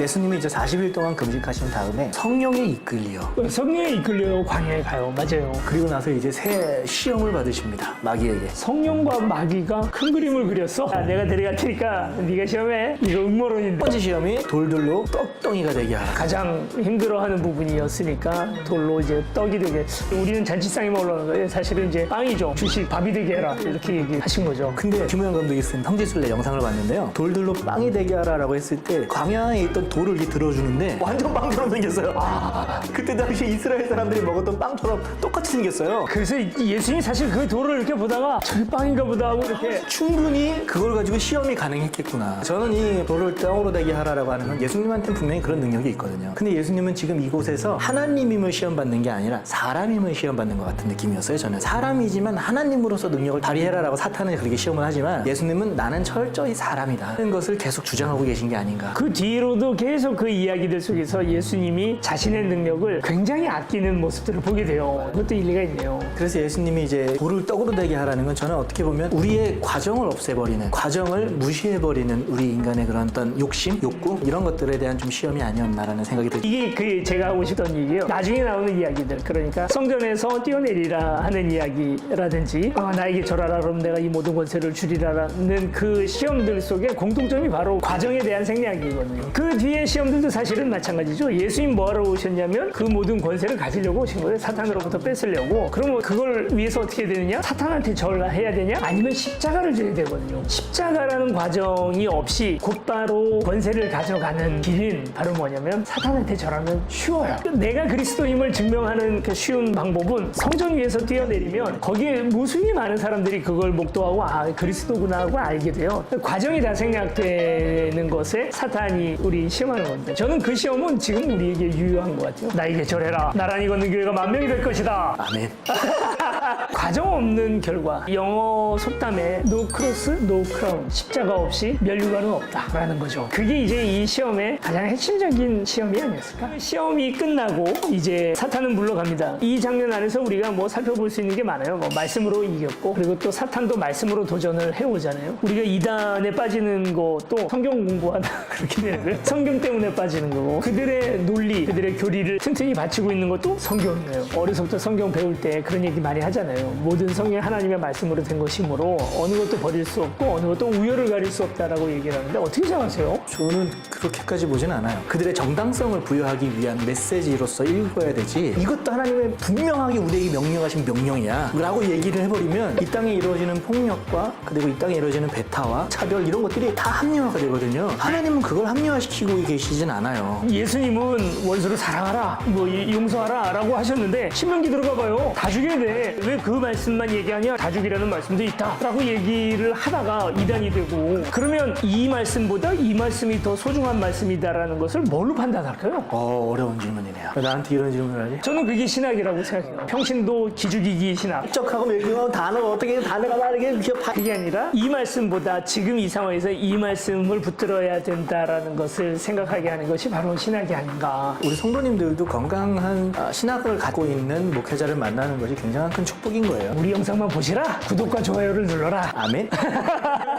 예수님이 이제 40일 동안 금식하신 다음에 성령에 이끌려. 성령에 이끌려 광야에 가요. 맞아요. 그리고 나서 이제 새 시험을 받으십니다. 마귀에게. 성령과 마귀가 큰 그림을 그렸어. 내가 데려갈 테니까 네가 시험해. 이거 음모론인데. 첫 번째 시험이 돌들로 떡덩이가 되게 하라. 가장 힘들어하는 부분이었으니까 돌로 이제 떡이 되게. 우리는 잔치상에만 올라오는 거예요. 사실은 이제 빵이죠. 주식 밥이 되게 해라. 이렇게 얘기하신 거죠. 근데 김우영 감독이 쓴 성지순례 영상을 봤는데요. 돌들로 빵이 되게 하라라고 했을 때 광야에 있던 돌을 이렇게 들어주는데 완전 빵처럼 생겼어요. 그때 당시 이스라엘 사람들이 먹었던 빵처럼 똑같이 생겼어요. 그래서 예수님이 사실 그 돌을 이렇게 보다가 저기 빵인가 보다 하고 이렇게 충분히 그걸 가지고 시험이 가능했겠구나. 저는 이 돌을 떡으로 되게 하라라고 하는 건 예수님한테는 분명히 그런 능력이 있거든요. 근데 예수님은 지금 이곳에서 하나님임을 시험받는 게 아니라 사람임을 시험받는 것 같은 느낌이었어요. 저는 사람이지만 하나님으로서 능력을 발휘해라라고 사탄은 그렇게 시험을 하지만 예수님은 나는 철저히 사람이다 하는 것을 계속 주장하고 계신 게 아닌가. 그 뒤로도 계속 그 이야기들 속에서 예수님이 자신의 능력을 굉장히 아끼는 모습들을 보게 돼요. 그것도 일리가 있네요. 그래서 예수님이 이제 돌을 떡으로 되게 하라는 건 저는 어떻게 보면 우리의 과정을 없애버리는, 과정을 무시해버리는 우리 인간의 그런 어떤 욕심, 욕구 이런 것들에 대한 좀 시험이 아니었나라는 생각이 들어요. 이게 그 제가 하고 싶던 얘기예요. 나중에 나오는 이야기들. 그러니까 성전에서 뛰어내리라 하는 이야기라든지 나에게 절하라 그러면 내가 이 모든 권세를 주리라는 그 시험들 속에 공통점이 바로 과정에 대한 생략이거든요. 그 뒤에 시험들도 사실은 마찬가지죠. 예수님 뭐하러 오셨냐면 그 모든 권세를 가지려고 오신 거예요. 사탄으로부터 뺏으려고. 그러면 그걸 위해서 어떻게 되느냐? 사탄한테 절해야 되냐? 아니면 십자가를 져야 되거든요. 십자가라는 과정이 없이 곧바로 권세를 가져가는 길은 바로 뭐냐면 사탄한테 절하면 쉬워요. 내가 그리스도임을 증명하는 그 쉬운 방법은 성전 위에서 뛰어내리면 거기에 무수히 많은 사람들이 그걸 목도하고 아 그리스도구나 하고 알게 돼요. 과정이 다 생략되는 것에 사탄이 우리 시험하는 겁니다. 저는 그 시험은 지금 우리에게 유효한 것 같아요. 나에게 절해라. 나란히 걷는 교회가 10,000명이 될 것이다. 아멘. 과정 없는 결과. 영어 속담에 no cross, no crown. 십자가 없이 면류관은 없다라는 거죠. 그게 이제 이 시험의 가장 핵심적인 시험이 아니었을까? 시험이 끝나고 이제 사탄은 물러갑니다. 이 장면 안에서 우리가 뭐 살펴볼 수 있는 게 많아요. 뭐 말씀으로 이겼고 그리고 또 사탄도 말씀으로 도전을 해오잖아요. 우리가 이단에 빠지는 것도 성경 공부하다 그렇게 되는 거예요. 성경 때문에 빠지는 거고 그들의 논리, 그들의 교리를 튼튼히 받치고 있는 것도 성경이에요. 어려서부터 성경 배울 때 그런 얘기 많이 하잖아요. 모든 성경 하나님의 말씀으로 된 것이므로 어느 것도 버릴 수 없고 어느 것도 우열을 가릴 수 없다라고 얘기를 하는데 어떻게 생각하세요? 저는 그렇게까지 보진 않아요. 그들의 정당성을 부여하기 위한 메시지로서 읽어야 되지 이것도 하나님의 분명하게 우리에게 명령하신 명령이야 라고 얘기를 해버리면 이 땅에 이루어지는 폭력과 그리고 이 땅에 이루어지는 배타와 차별 이런 것들이 다 합리화가 되거든요. 하나님은 그걸 합리화시키고 계시진 않아요. 예수님은 원수를 사랑하라, 뭐 용서하라 라고 하셨는데 신명기 들어가 봐요. 다 죽여야 돼. 왜 그 말씀만 얘기하냐? 다 죽이라는 말씀도 있다 라고 얘기를 하다가 이단이 되고 그러면 이 말씀보다 이 말씀이 더 소중한 말씀이다라는 것을 뭘로 판단할까요? 어려운 질문이네요. 나한테 이런 질문을 하지? 저는 그게 신학이라고 생각해요. 평신도 기죽이기 신학. 적하고 매기고 단어가 어떻게 단어가 다르게 그게 아니라 이 말씀보다 지금 이 상황에서 이 말씀을 붙들어야 된다라는 것을 생각하게 하는 것이 바로 신학이 아닌가. 우리 성도님들도 건강한 신학을 갖고 있는 목회자를 만나는 것이 굉장한 큰 축복인 거예요. 우리 영상만 보시라. 구독과 좋아요를 눌러라. 아멘.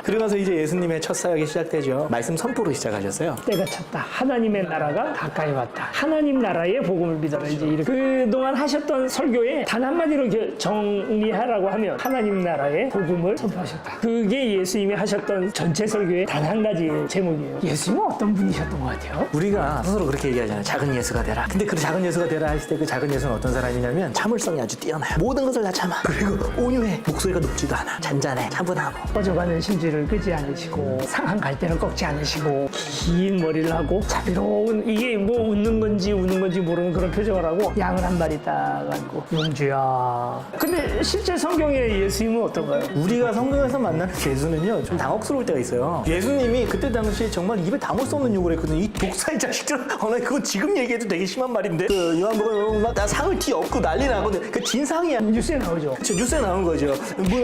그러면서 이제 예수님의 첫 사역이 시작되죠. 말씀 선포로 시작하셨어요. 때가 찼다. 하나님의 나라가 가까이 왔다. 하나님 나라의 복음을 믿어라. 이제 이렇게 그동안 하셨던 설교에 단 한마디로 이렇게 정리하라고 하면 하나님 나라의 복음을 선포하셨다. 그게 예수님이 하셨던 전체 설교의 단 한 가지 제목이에요. 예수님은 어떤 분이셨던 것 같아요? 우리가 스스로 그렇게 얘기하잖아요. 작은 예수가 되라. 근데 그 작은 예수가 되라 했을 때 그 작은 예수는 어떤 사람이냐면 참을성이 아주 뛰어나요. 모든 것을 다 참아. 그리고 온유해. 목소리가 높지도 않아. 잔잔해. 차분하고. 꺼져가는 심지를 끄지 않으시고 상한 갈대를 꺾지 않으시고 긴 머리를 하고 자비로운 이게 뭐 웃는 건지 우는 건지 모르는 그런 표정을 하고 양을 한 마리 딱 안고 용주야. 근데 실제 성경의 예수님은 어떤가요? 우리가 성경에서 만나는 예수는요 좀 당혹스러울 때가 있어요. 예수님이 그때 당시에 정말 입에 담을 수 없는 욕을 했거든요. 이 독사의 자식들. 나 그거 지금 얘기해도 되게 심한 말인데 그 요한복음 막 나 상을 뒤엎고 난리 나거든. 그 진상이야. 뉴스에 나오죠. 저 뉴스에 나온 거죠.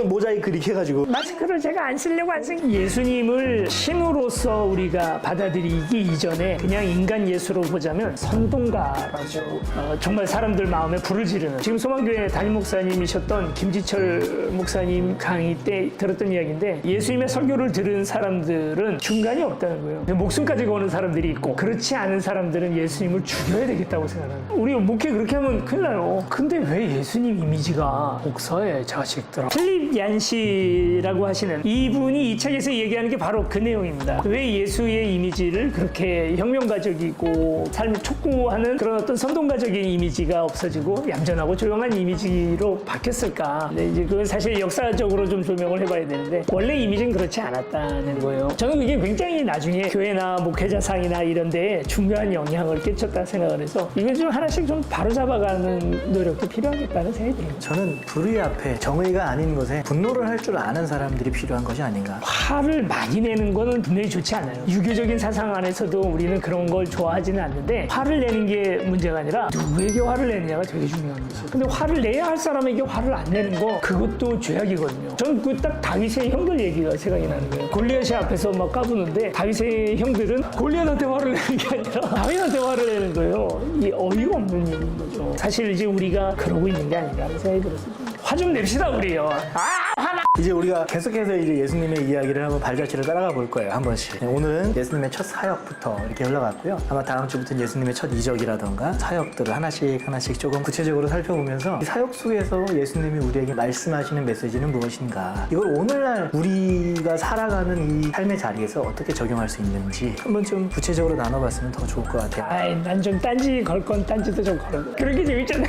모자이크 이렇게 해가지고. 마스크를 제가 안 쓰려고 안 쓴. 예수님을 신으로서 우리가 받아들이기 이전에 그냥 인간 예수로 보자면 선동가라고 정말 사람들 마음에 불을 지르는. 지금 소망교회 담임 목사님이셨던 김지철 목사님 강의 때 들었던 이야기인데 예수님의 설교를 들은 사람들은 중간이 없다는 거예요. 목숨까지 거는 사람들이 있고 그렇지 않은 사람들은 예수님을 죽여야 되겠다고 생각하는 거예요. 우리 목회 그렇게 하면 큰일 나요. 근데 왜 예수님 이미지가 복서의 자식들아. 필립 얀시라고 하시는 이분이 이 책에서 얘기하는 게 바로 그 내용입니다. 왜 예수의 이미지를 그렇게 혁명가적이고 삶을 촉구하는 그런 어떤 선동가적인 이미지가 없어지고 얌전하고 조용한 이미지로 바뀌었을까. 근데 이제 그건 사실 역사적으로 좀 조명을 해봐야 되는데 원래 이미지는 그렇지 않았다는 거예요. 저는 그게 굉장히 나중에 교회나 목회자상이나 이런 데에 중요한 영향을 끼쳤다 생각을 해서 이걸 좀 하나씩 좀 바로잡아가는 노력도 필요하겠다는 생각이 듭니다. 저는 불의 앞에 정의가 아닌 것에 분노를 할 줄 아는 사람들이 필요한 것이 아닌가. 화를 많이 내는 거는 분명히 좋지 않아요. 유교적인 사상 안에서도 우리는 그런 걸 좋아하지는 않는데 화를 내는 게 문제가 아니라 누구에게 화를 내느냐가 되게 중요한 거죠. 근데 화를 내야 할 사람에게 화를 안 내는 거 그것도 죄악이거든요. 저는 그 딱 다윗의 형들 얘기가 생각이 나는 거예요. 골리앗이 앞에서 막 까부는데 다윗의 형들은 골리앗한테 화를 내는 게 아니라 다윗한테 화를 내는 거예요. 이 어이가 없는 일인 거죠. 사실 이제 우리가 그러고 있는 게 아닌가 하는 생각이 들었어요. 화 좀 냅시다 우리요. 화나. 이제 우리가 계속해서 이제 예수님의 이야기를 한번 발자취를 따라가 볼 거예요. 한 번씩. 오늘은 예수님의 첫 사역부터 이렇게 흘러갔고요. 아마 다음 주부터는 예수님의 첫 이적이라던가 사역들을 하나씩 조금 구체적으로 살펴보면서 이 사역 속에서 예수님이 우리에게 말씀하시는 메시지는 무엇인가. 이걸 오늘날 우리가 살아가는 이 삶의 자리에서 어떻게 적용할 수 있는지 한번 좀 구체적으로 나눠봤으면 더 좋을 것 같아요. 아이, 난 좀 딴지 걸 건 딴지도 좀 걸어. 그런 게 재밌잖아요.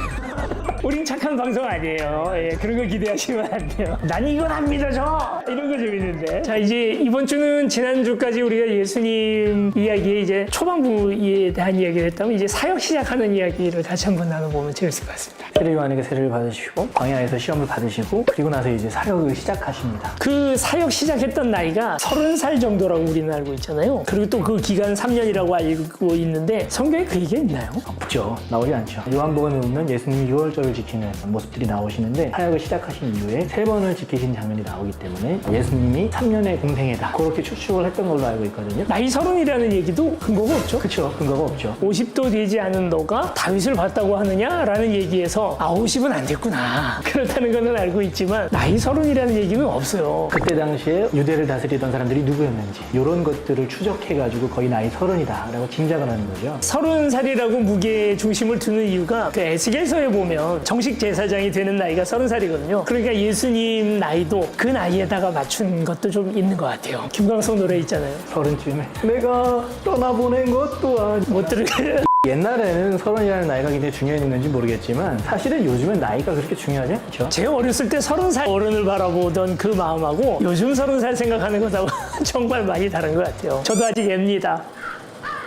우린 착한 방송 아니에요. 예, 그런 거 기대하시면 안 돼요. 난 이건 안 믿어줘! 이런 거 재밌는데. 자, 이제 이번 주는 지난주까지 우리가 예수님 이야기의 이제 초반부에 대한 이야기를 했다면 이제 사역 시작하는 이야기를 다시 한번 나눠보면 재밌을 것 같습니다. 세례 요한에게 세례를 받으시고 광야에서 시험을 받으시고 그리고 나서 이제 사역을 시작하십니다. 그 사역 시작했던 나이가 30살 정도라고 우리는 알고 있잖아요. 그리고 또 그 기간 3년이라고 알고 있는데 성경에 그 얘기가 있나요? 없죠. 나오지 않죠. 요한복음에 보면 예수님이 유월절을 지키는 모습들이 나오시는데 사역을 시작하신 이후에 3번을 지키신 장면이 나오기 때문에 예수님이 3년의 공생애다. 그렇게 추측을 했던 걸로 알고 있거든요. 나이 30이라는 얘기도 근거가 없죠. 그렇죠. 근거가 없죠. 50도 되지 않은 너가 다윗을 봤다고 하느냐라는 얘기에서 50은 안 됐구나. 그렇다는 거는 알고 있지만 나이 30이라는 얘기는 없어요. 그때 당시에 유대를 다스리던 사람들이 누구였는지 이런 것들을 추적해가지고 거의 나이 30이다 라고 짐작을 하는 거죠. 30살이라고 무게 중심을 두는 이유가 그 에스겔서에 보면 정식 제사장이 되는 나이가 30살이거든요. 그러니까 예수님 나이도 그 나이에다가 맞춘 것도 좀 있는 것 같아요. 김광석 노래 있잖아요. 30쯤에 내가 떠나보낸 것 또한 못 들을게요. 옛날에는 30이라는 나이가 굉장히 중요했는지 모르겠지만 사실은 요즘은 나이가 그렇게 중요하지 않죠. 제가 어렸을 때 30살 어른을 바라보던 그 마음하고 요즘 30살 생각하는 것하고 정말 많이 다른 것 같아요. 저도 아직 애입니다.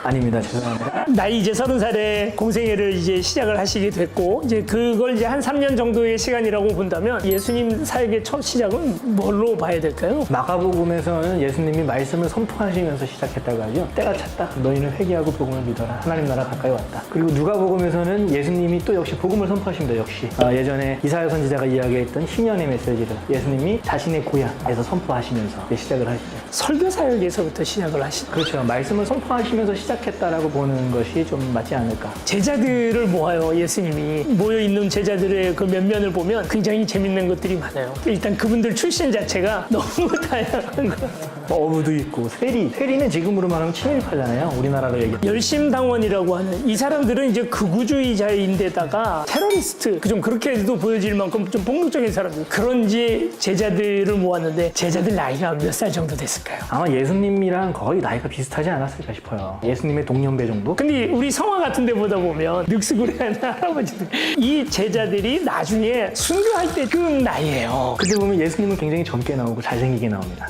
아닙니다. 죄송합니다. 나이 이제 30살에 공생애를 이제 시작을 하시게 됐고, 이제 그걸 이제 한 3년 정도의 시간이라고 본다면 예수님 사역의 첫 시작은 뭘로 봐야 될까요? 마가복음에서는 예수님이 말씀을 선포하시면서 시작했다고 하죠. 때가 찼다. 너희는 회개하고 복음을 믿어라. 하나님 나라 가까이 왔다. 그리고 누가복음에서는 예수님이 또 역시 복음을 선포하십니다. 역시 예전에 이사야 선지자가 이야기했던 신년의 메시지를 예수님이 자신의 고향에서 선포하시면서 시작을 하시죠. 설교 사역에서부터 시작을 하시죠. 그렇죠. 말씀을 선포하시면서 시작했다라고 보는 것이 좀 맞지 않을까. 제자들을 모아요. 예수님이 모여있는 제자들의 그 면면을 보면 굉장히 재밌는 것들이 많아요. 일단 그분들 출신 자체가 너무 다양한 것 같아요. 어부도 있고 세리는 지금으로 말하면 친일파잖아요. 우리나라로 얘기하면. 열심당원이라고 하는 이 사람들은 이제 극우주의자인데다가 테러리스트 좀 그렇게도 보여질 만큼 좀 폭력적인 사람들 그런 이제 제자들을 모았는데 제자들 나이가 몇 살 정도 됐을까요? 아마 예수님이랑 거의 나이가 비슷하지 않았을까 싶어요. 예수님의 동년배 정도? 근데 우리 성화 같은 데 보다 보면 늑스구레한 할아버지들 이 제자들이 나중에 순교할 때쯤 나이예요. 그때 보면 예수님은 굉장히 젊게 나오고 잘생기게 나옵니다.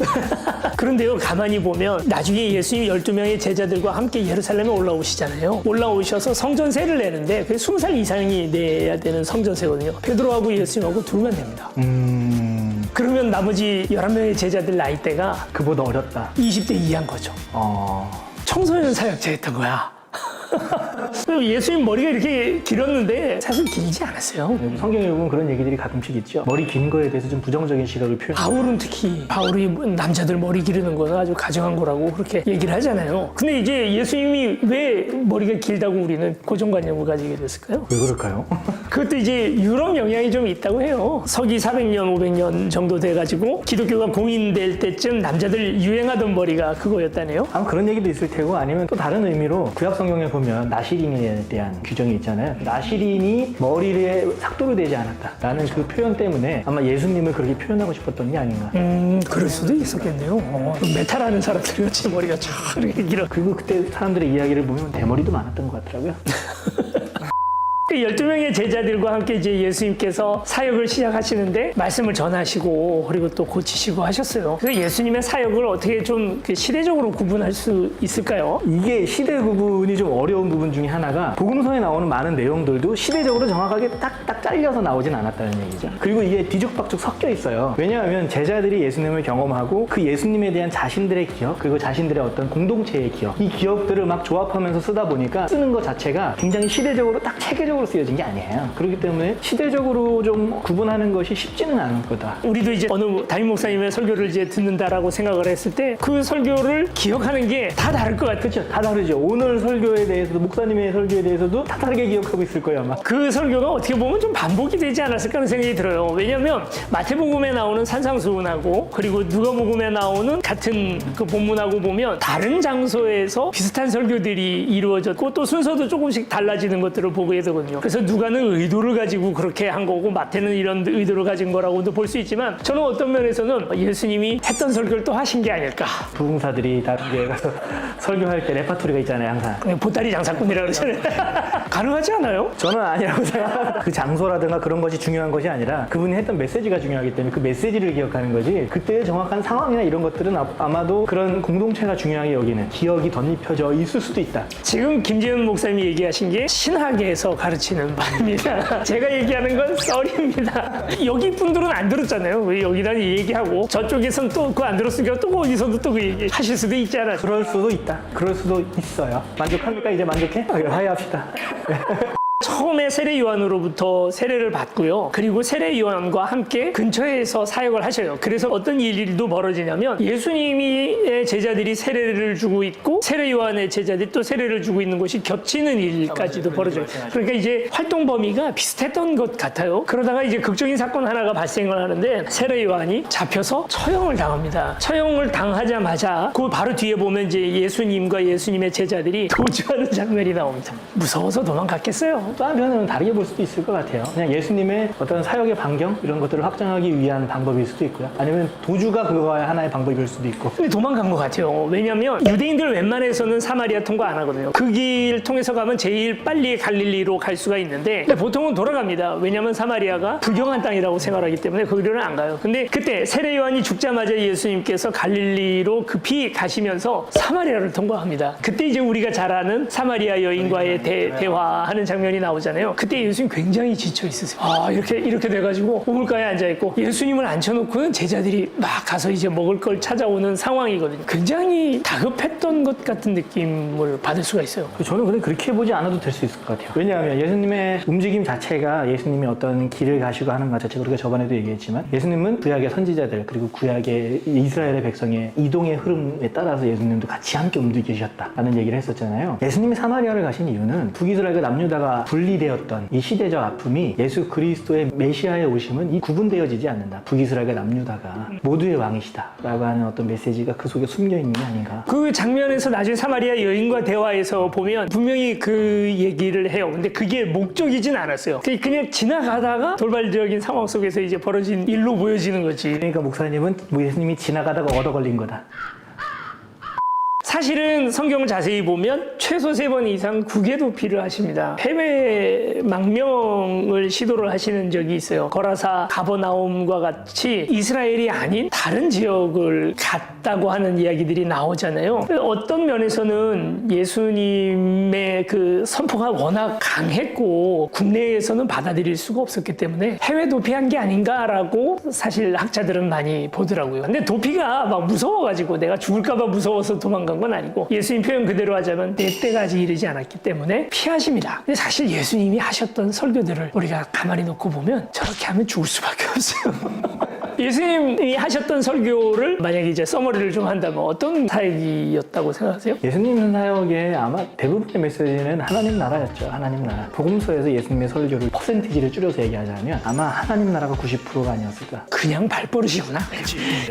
그런데요, 가만히 보면 나중에 예수님이 12명의 제자들과 함께 예루살렘에 올라오시잖아요. 올라오셔서 성전세를 내는데 그게 20살 이상이 내야 되는 성전세거든요. 베드로하고 예수님하고 둘만 냅니다. 그러면 나머지 11명의 제자들 나이대가 그보다 어렸다. 20대 이하인 거죠. 청소년 사역자 했던 거야. 예수님 머리가 이렇게 길었는데 사실 길지 않았어요. 성경에 보면 그런 얘기들이 가끔씩 있죠. 머리 긴 거에 대해서 좀 부정적인 시각을 표현. 바울은 특히 바울이 남자들 머리 기르는 거는 아주 가정한 거라고 그렇게 얘기를 하잖아요. 근데 이제 예수님이 왜 머리가 길다고 우리는 고정관념을 가지게 됐을까요? 왜 그럴까요? 그것도 이제 유럽 영향이 좀 있다고 해요. 서기 400년, 500년 정도 돼가지고 기독교가 공인될 때쯤 남자들 유행하던 머리가 그거였다네요. 아마 그런 얘기도 있을 테고 아니면 또 다른 의미로 구약 성경에 보면 나시린에 대한 규정이 있잖아요. 나시린이 머리에 삭도로 되지 않았다라는 그 표현 때문에 아마 예수님을 그렇게 표현하고 싶었던 게 아닌가. 그럴 수도 있었겠네요. 메탈하는 사람들이 같이 머리가 쫙 이렇게 길어. 그리고 그때 사람들의 이야기를 보면 대머리도 많았던 것 같더라고요. 12명의 제자들과 함께 이제 예수님께서 사역을 시작하시는데 말씀을 전하시고 그리고 또 고치시고 하셨어요. 그래서 예수님의 사역을 어떻게 좀 시대적으로 구분할 수 있을까요? 이게 시대 구분이 좀 어려운 부분 중에 하나가 복음서에 나오는 많은 내용들도 시대적으로 정확하게 딱딱 잘려서 나오진 않았다는 얘기죠. 그리고 이게 뒤죽박죽 섞여 있어요. 왜냐하면 제자들이 예수님을 경험하고 그 예수님에 대한 자신들의 기억 그리고 자신들의 어떤 공동체의 기억 이 기억들을 막 조합하면서 쓰다 보니까 쓰는 것 자체가 굉장히 시대적으로 딱 체계적으로 쓰여진 게 아니에요. 그렇기 때문에 시대적으로 좀 구분하는 것이 쉽지는 않을 거다. 우리도 이제 어느 담임 목사님의 설교를 이제 듣는다라고 생각을 했을 때 그 설교를 기억하는 게 다 다를 것 같아요. 그렇죠. 다 다르죠. 오늘 설교에 대해서도 목사님의 설교에 대해서도 다 다르게 기억하고 있을 거예요 아마. 그 설교가 어떻게 보면 좀 반복이 되지 않았을까 하는 생각이 들어요. 왜냐하면 마태복음에 나오는 산상수훈하고 그리고 누가복음에 나오는 같은 그 본문하고 보면 다른 장소에서 비슷한 설교들이 이루어졌고 또 순서도 조금씩 달라지는 것들을 보게 되거든요. 있거든요. 그래서 누가는 의도를 가지고 그렇게 한 거고 마태는 이런 의도를 가진 거라고도 볼 수 있지만 저는 어떤 면에서는 예수님이 했던 설교를 또 하신 게 아닐까. 부흥사들이 다른데 가서 설교할 때 레파토리가 있잖아요, 항상. 보따리 장사꾼이라고 그러잖아요. 가능하지 않아요? 저는 아니라고 생각합니다. 그 장소라든가 그런 것이 중요한 것이 아니라 그분이 했던 메시지가 중요하기 때문에 그 메시지를 기억하는 거지 그때의 정확한 상황이나 이런 것들은 아마도 그런 공동체가 중요하게 여기는 기억이 덧입혀져 있을 수도 있다. 지금 김재현 목사님이 얘기하신 게 신학에서 가르치는 바입니다. 제가 얘기하는 건 썰입니다. 여기 분들은 안 들었잖아요. 왜 여기다 얘기하고 저쪽에서는 또 그거 안 들었으니까 또 어디서도 또 그 얘기 하실 수도 있잖아요. 그럴 수도 있다. 그럴 수도 있어요. 만족합니까? 이제 만족해? 화해합시다. 처음에 세례 요한으로부터 세례를 받고요. 그리고 세례 요한과 함께 근처에서 사역을 하셔요. 그래서 어떤 일도 벌어지냐면 예수님의 제자들이 세례를 주고 있고 세례 요한의 제자들이 또 세례를 주고 있는 것이 겹치는 일까지도 벌어져요. 그러니까 이제 활동 범위가 비슷했던 것 같아요. 그러다가 이제 극적인 사건 하나가 발생을 하는데 세례 요한이 잡혀서 처형을 당합니다. 처형을 당하자마자 그 바로 뒤에 보면 이제 예수님과 예수님의 제자들이 도주하는 장면이 나옵니다. 무서워서 도망갔겠어요. 또 한편으로는 다르게 볼 수도 있을 것 같아요. 그냥 예수님의 어떤 사역의 반경 이런 것들을 확장하기 위한 방법일 수도 있고요. 아니면 도주가 그거의 하나의 방법일 수도 있고. 근데 도망간 것 같아요. 왜냐하면 유대인들 웬만해서는 사마리아 통과 안 하거든요. 그 길 통해서 가면 제일 빨리 갈릴리로 갈 수가 있는데 근데 보통은 돌아갑니다. 왜냐하면 사마리아가 불경한 땅이라고 생각하기 때문에 거기로는 안 가요. 근데 그때 세례 요한이 죽자마자 예수님께서 갈릴리로 급히 가시면서 사마리아를 통과합니다. 그때 이제 우리가 잘 아는 사마리아 여인과의 대화하는 장면이 나오잖아요. 그때 예수님 굉장히 지쳐 있으세요. 이렇게 돼가지고 우물가에 앉아 있고 예수님을 앉혀놓고는 제자들이 막 가서 이제 먹을 걸 찾아오는 상황이거든요. 굉장히 다급했던 것 같은 느낌을 받을 수가 있어요. 저는 근데 그렇게 보지 않아도 될 수 있을 것 같아요. 왜냐하면 예수님의 움직임 자체가 예수님이 어떤 길을 가시고 하는 것 자체가 우리가 저번에도 얘기했지만 예수님은 구약의 선지자들 그리고 구약의 이스라엘의 백성의 이동의 흐름에 따라서 예수님도 같이 함께 움직이셨다라는 얘기를 했었잖아요. 예수님이 사마리아를 가신 이유는 북이스라엘과 남유다가 분리되었던 이 시대적 아픔이 예수 그리스도의 메시아의 오심은 이 구분되어지지 않는다. 북이스라엘과 남유다가 모두의 왕이시다라고 하는 어떤 메시지가 그 속에 숨겨 있는 게 아닌가. 그 장면에서 나중에 사마리아 여인과 대화에서 보면 분명히 그 얘기를 해요. 근데 그게 목적이진 않았어요. 그냥 지나가다가 돌발적인 상황 속에서 이제 벌어진 일로 보여지는 거지. 그러니까 목사님은 예수님이 지나가다가 얻어 걸린 거다. 사실은 성경을 자세히 보면 최소 3번 이상 국외 도피를 하십니다. 해외 망명을 시도를 하시는 적이 있어요. 거라사, 가버나움과 같이 이스라엘이 아닌 다른 지역을 갔다고 하는 이야기들이 나오잖아요. 어떤 면에서는 예수님의 그 선포가 워낙 강했고 국내에서는 받아들일 수가 없었기 때문에 해외 도피한 게 아닌가라고 사실 학자들은 많이 보더라고요. 근데 도피가 막 무서워가지고 내가 죽을까봐 무서워서 도망간 건 아니고 예수님 표현 그대로 하자면 내 때가 아직 이르지 않았기 때문에 피하십니다. 근데 사실 예수님이 하셨던 설교들을 우리가 가만히 놓고 보면 저렇게 하면 죽을 수밖에 없어요. 예수님이 하셨던 설교를 만약에 이제 서머리를 좀 한다면 어떤 사역이었다고 생각하세요? 예수님 사역의 아마 대부분의 메시지는 하나님 나라였죠. 하나님 나라. 복음서에서 예수님의 설교를 퍼센티지를 줄여서 얘기하자면 아마 하나님 나라가 90%가 아니었을까. 그냥 발버릇이구나.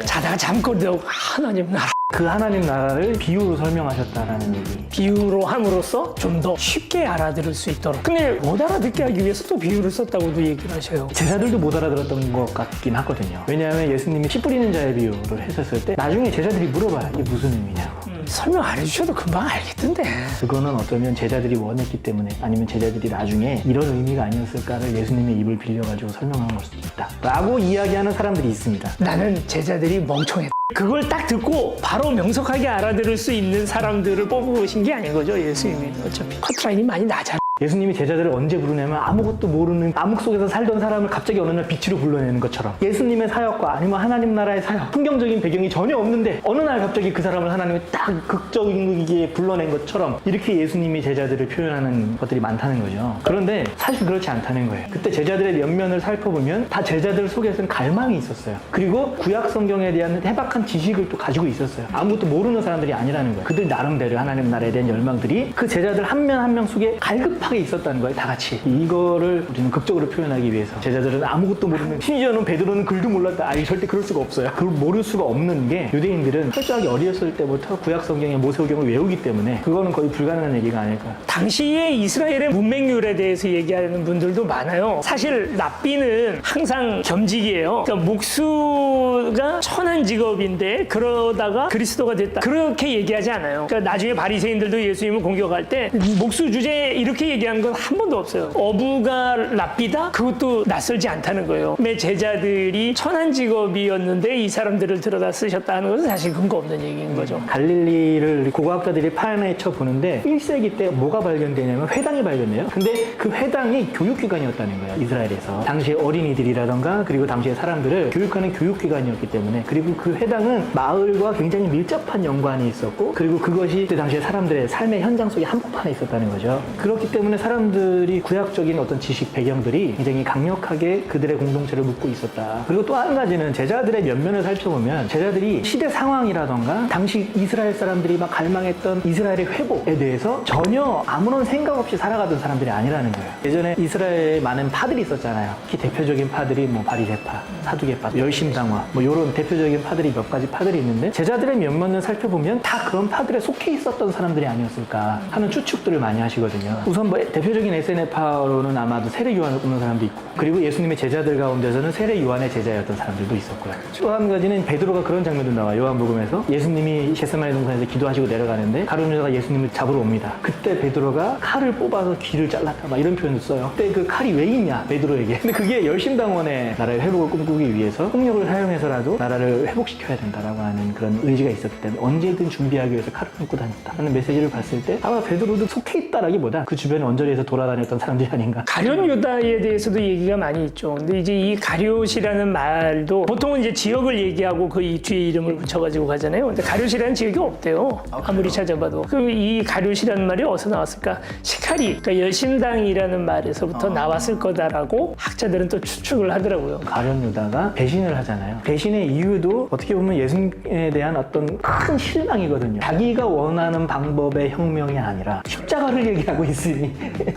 자다가 잠꼬대고 하나님 나라. 그 하나님 나라를 비유로 설명하셨다라는 얘기. 비유로 함으로써 좀 더 쉽게 알아들을 수 있도록. 근데 못 알아듣게 하기 위해서 또 비유를 썼다고도 얘기를 하셔요. 제자들도 못 알아들었던 것 같긴 하거든요. 왜냐하면 예수님이 씨 뿌리는 자의 비유를 했었을 때 나중에 제자들이 물어봐요. 이게 무슨 의미냐고. 설명 안 해주셔도 금방 알겠던데. 그거는 어쩌면 제자들이 원했기 때문에 아니면 제자들이 나중에 이런 의미가 아니었을까를 예수님의 입을 빌려가지고 설명한 걸 수도 있다 라고 이야기하는 사람들이 있습니다. 나는 제자들이 멍청했다. 그걸 딱 듣고 바로 명석하게 알아들을 수 있는 사람들을 뽑으신 게 아닌 거죠, 예수님이. 어차피 커트라인이 많이 나잖아. 예수님이 제자들을 언제 부르냐면 아무것도 모르는 암흑 속에서 살던 사람을 갑자기 어느 날 빛으로 불러내는 것처럼 예수님의 사역과 아니면 하나님 나라의 사역, 풍경적인 배경이 전혀 없는데 어느 날 갑자기 그 사람을 하나님이 딱 극적이게 불러낸 것처럼 이렇게 예수님이 제자들을 표현하는 것들이 많다는 거죠. 그런데 사실 그렇지 않다는 거예요. 그때 제자들의 면면을 살펴보면 다 제자들 속에서는 갈망이 있었어요. 그리고 구약 성경에 대한 해박한 지식을 또 가지고 있었어요. 아무것도 모르는 사람들이 아니라는 거예요. 그들 나름대로 하나님 나라에 대한 열망들이 그 제자들 한 명 한 명 속에 갈급한 급하게 있었다는 거예요, 다 같이. 이거를 우리는 극적으로 표현하기 위해서 제자들은 아무것도 모르는, 심지어는 베드로는 글도 몰랐다. 아니 절대 그럴 수가 없어요. 그걸 모를 수가 없는 게 유대인들은 철저하게 어렸을 때부터 구약 성경의 모세오경을 외우기 때문에 그거는 거의 불가능한 얘기가 아닐까. 당시에 이스라엘의 문맹률에 대해서 얘기하는 분들도 많아요. 사실 랍비는 항상 겸직이에요. 그러니까 목수가 천한 직업인데 그러다가 그리스도가 됐다. 그렇게 얘기하지 않아요. 그러니까 나중에 바리새인들도 예수님을 공격할 때 목수 주제 이렇게 얘기하는 건 한 번도 없어요. 어부가 랍비다? 그것도 낯설지 않다는 거예요. 내 제자들이 천한 직업이었는데 이 사람들을 들여다 쓰셨다 하는 것은 사실 근거 없는 얘기인 거죠. 갈릴리를 고고학자들이 파헤쳐 보는데 1세기 때 뭐가 발견되냐면 회당이 발견돼요. 근데 그 회당이 교육기관이었다는 거예요, 이스라엘에서. 당시에 어린이들이라던가 그리고 당시의 사람들을 교육하는 교육기관이었기 때문에, 그리고 그 회당은 마을과 굉장히 밀접한 연관이 있었고, 그리고 그것이 그 당시의 사람들의 삶의 현장 속에 한복판에 있었다는 거죠. 그렇기 때문에 사람들이 구약적인 어떤 지식 배경들이 굉장히 강력하게 그들의 공동체를 묻고 있었다. 그리고 또 한 가지는 제자들의 면면을 살펴보면 제자들이 시대 상황이라던가 당시 이스라엘 사람들이 막 갈망했던 이스라엘의 회복에 대해서 전혀 아무런 생각 없이 살아가던 사람들이 아니라는 거예요. 예전에 이스라엘에 많은 파들이 있었잖아요. 특히 대표적인 파들이 뭐 바리새파, 사두개파, 열심당화 뭐 이런 대표적인 파들이 몇 가지 파들이 있는데, 제자들의 면면을 살펴보면 다 그런 파들에 속해 있었던 사람들이 아니었을까 하는 추측들을 많이 하시거든요. 우선 뭐 대표적인 SNF파로는 아마도 세례 요한을 꼽는 사람도 있고, 그리고 예수님의 제자들 가운데서는 세례 요한의 제자였던 사람들도 있었고요. 또 한 가지는 베드로가 그런 장면도 나와요. 요한복음에서 예수님이 겟세마네 동산에서 기도하시고 내려가는데 가룟 유다가 예수님을 잡으러 옵니다. 그때 베드로가 칼을 뽑아서 귀를 잘랐다 막 이런 표현을 써요. 그때 그 칼이 왜 있냐, 베드로에게. 근데 그게 열심당원의 나라의 회복을 꿈꾸기 위해서 폭력을 사용해서라도 나라를 회복시켜야 된다라고 하는 그런 의지가 있었기 때문에 언제든 준비하기 위해서 칼을 품고 다녔다 하는 메시지를 봤을 때 아마 베드로도 속해 있다라기보다 그 주변에 언저리에서 돌아다녔던 사람들이 아닌가. 가룟 유다에 대해서도 얘기가 많이 있죠. 근데 이제 이 가룟이라는 말도 보통은 이제 지역을 얘기하고 그 뒤에 이름을 붙여가지고 가잖아요. 근데 가룟이라는 지역이 없대요. 아무리 찾아봐도. 그럼 이 가룟이라는 말이 어디서 나왔을까? 시카리, 그러니까 열심당이라는 말에서부터 나왔을 거다라고 학자들은 또 추측을 하더라고요. 가룟 유다가 배신을 하잖아요. 배신의 이유도 어떻게 보면 예수님에 대한 어떤 큰 실망이거든요. 자기가 원하는 방법의 혁명이 아니라 십자가를 얘기하고 있으니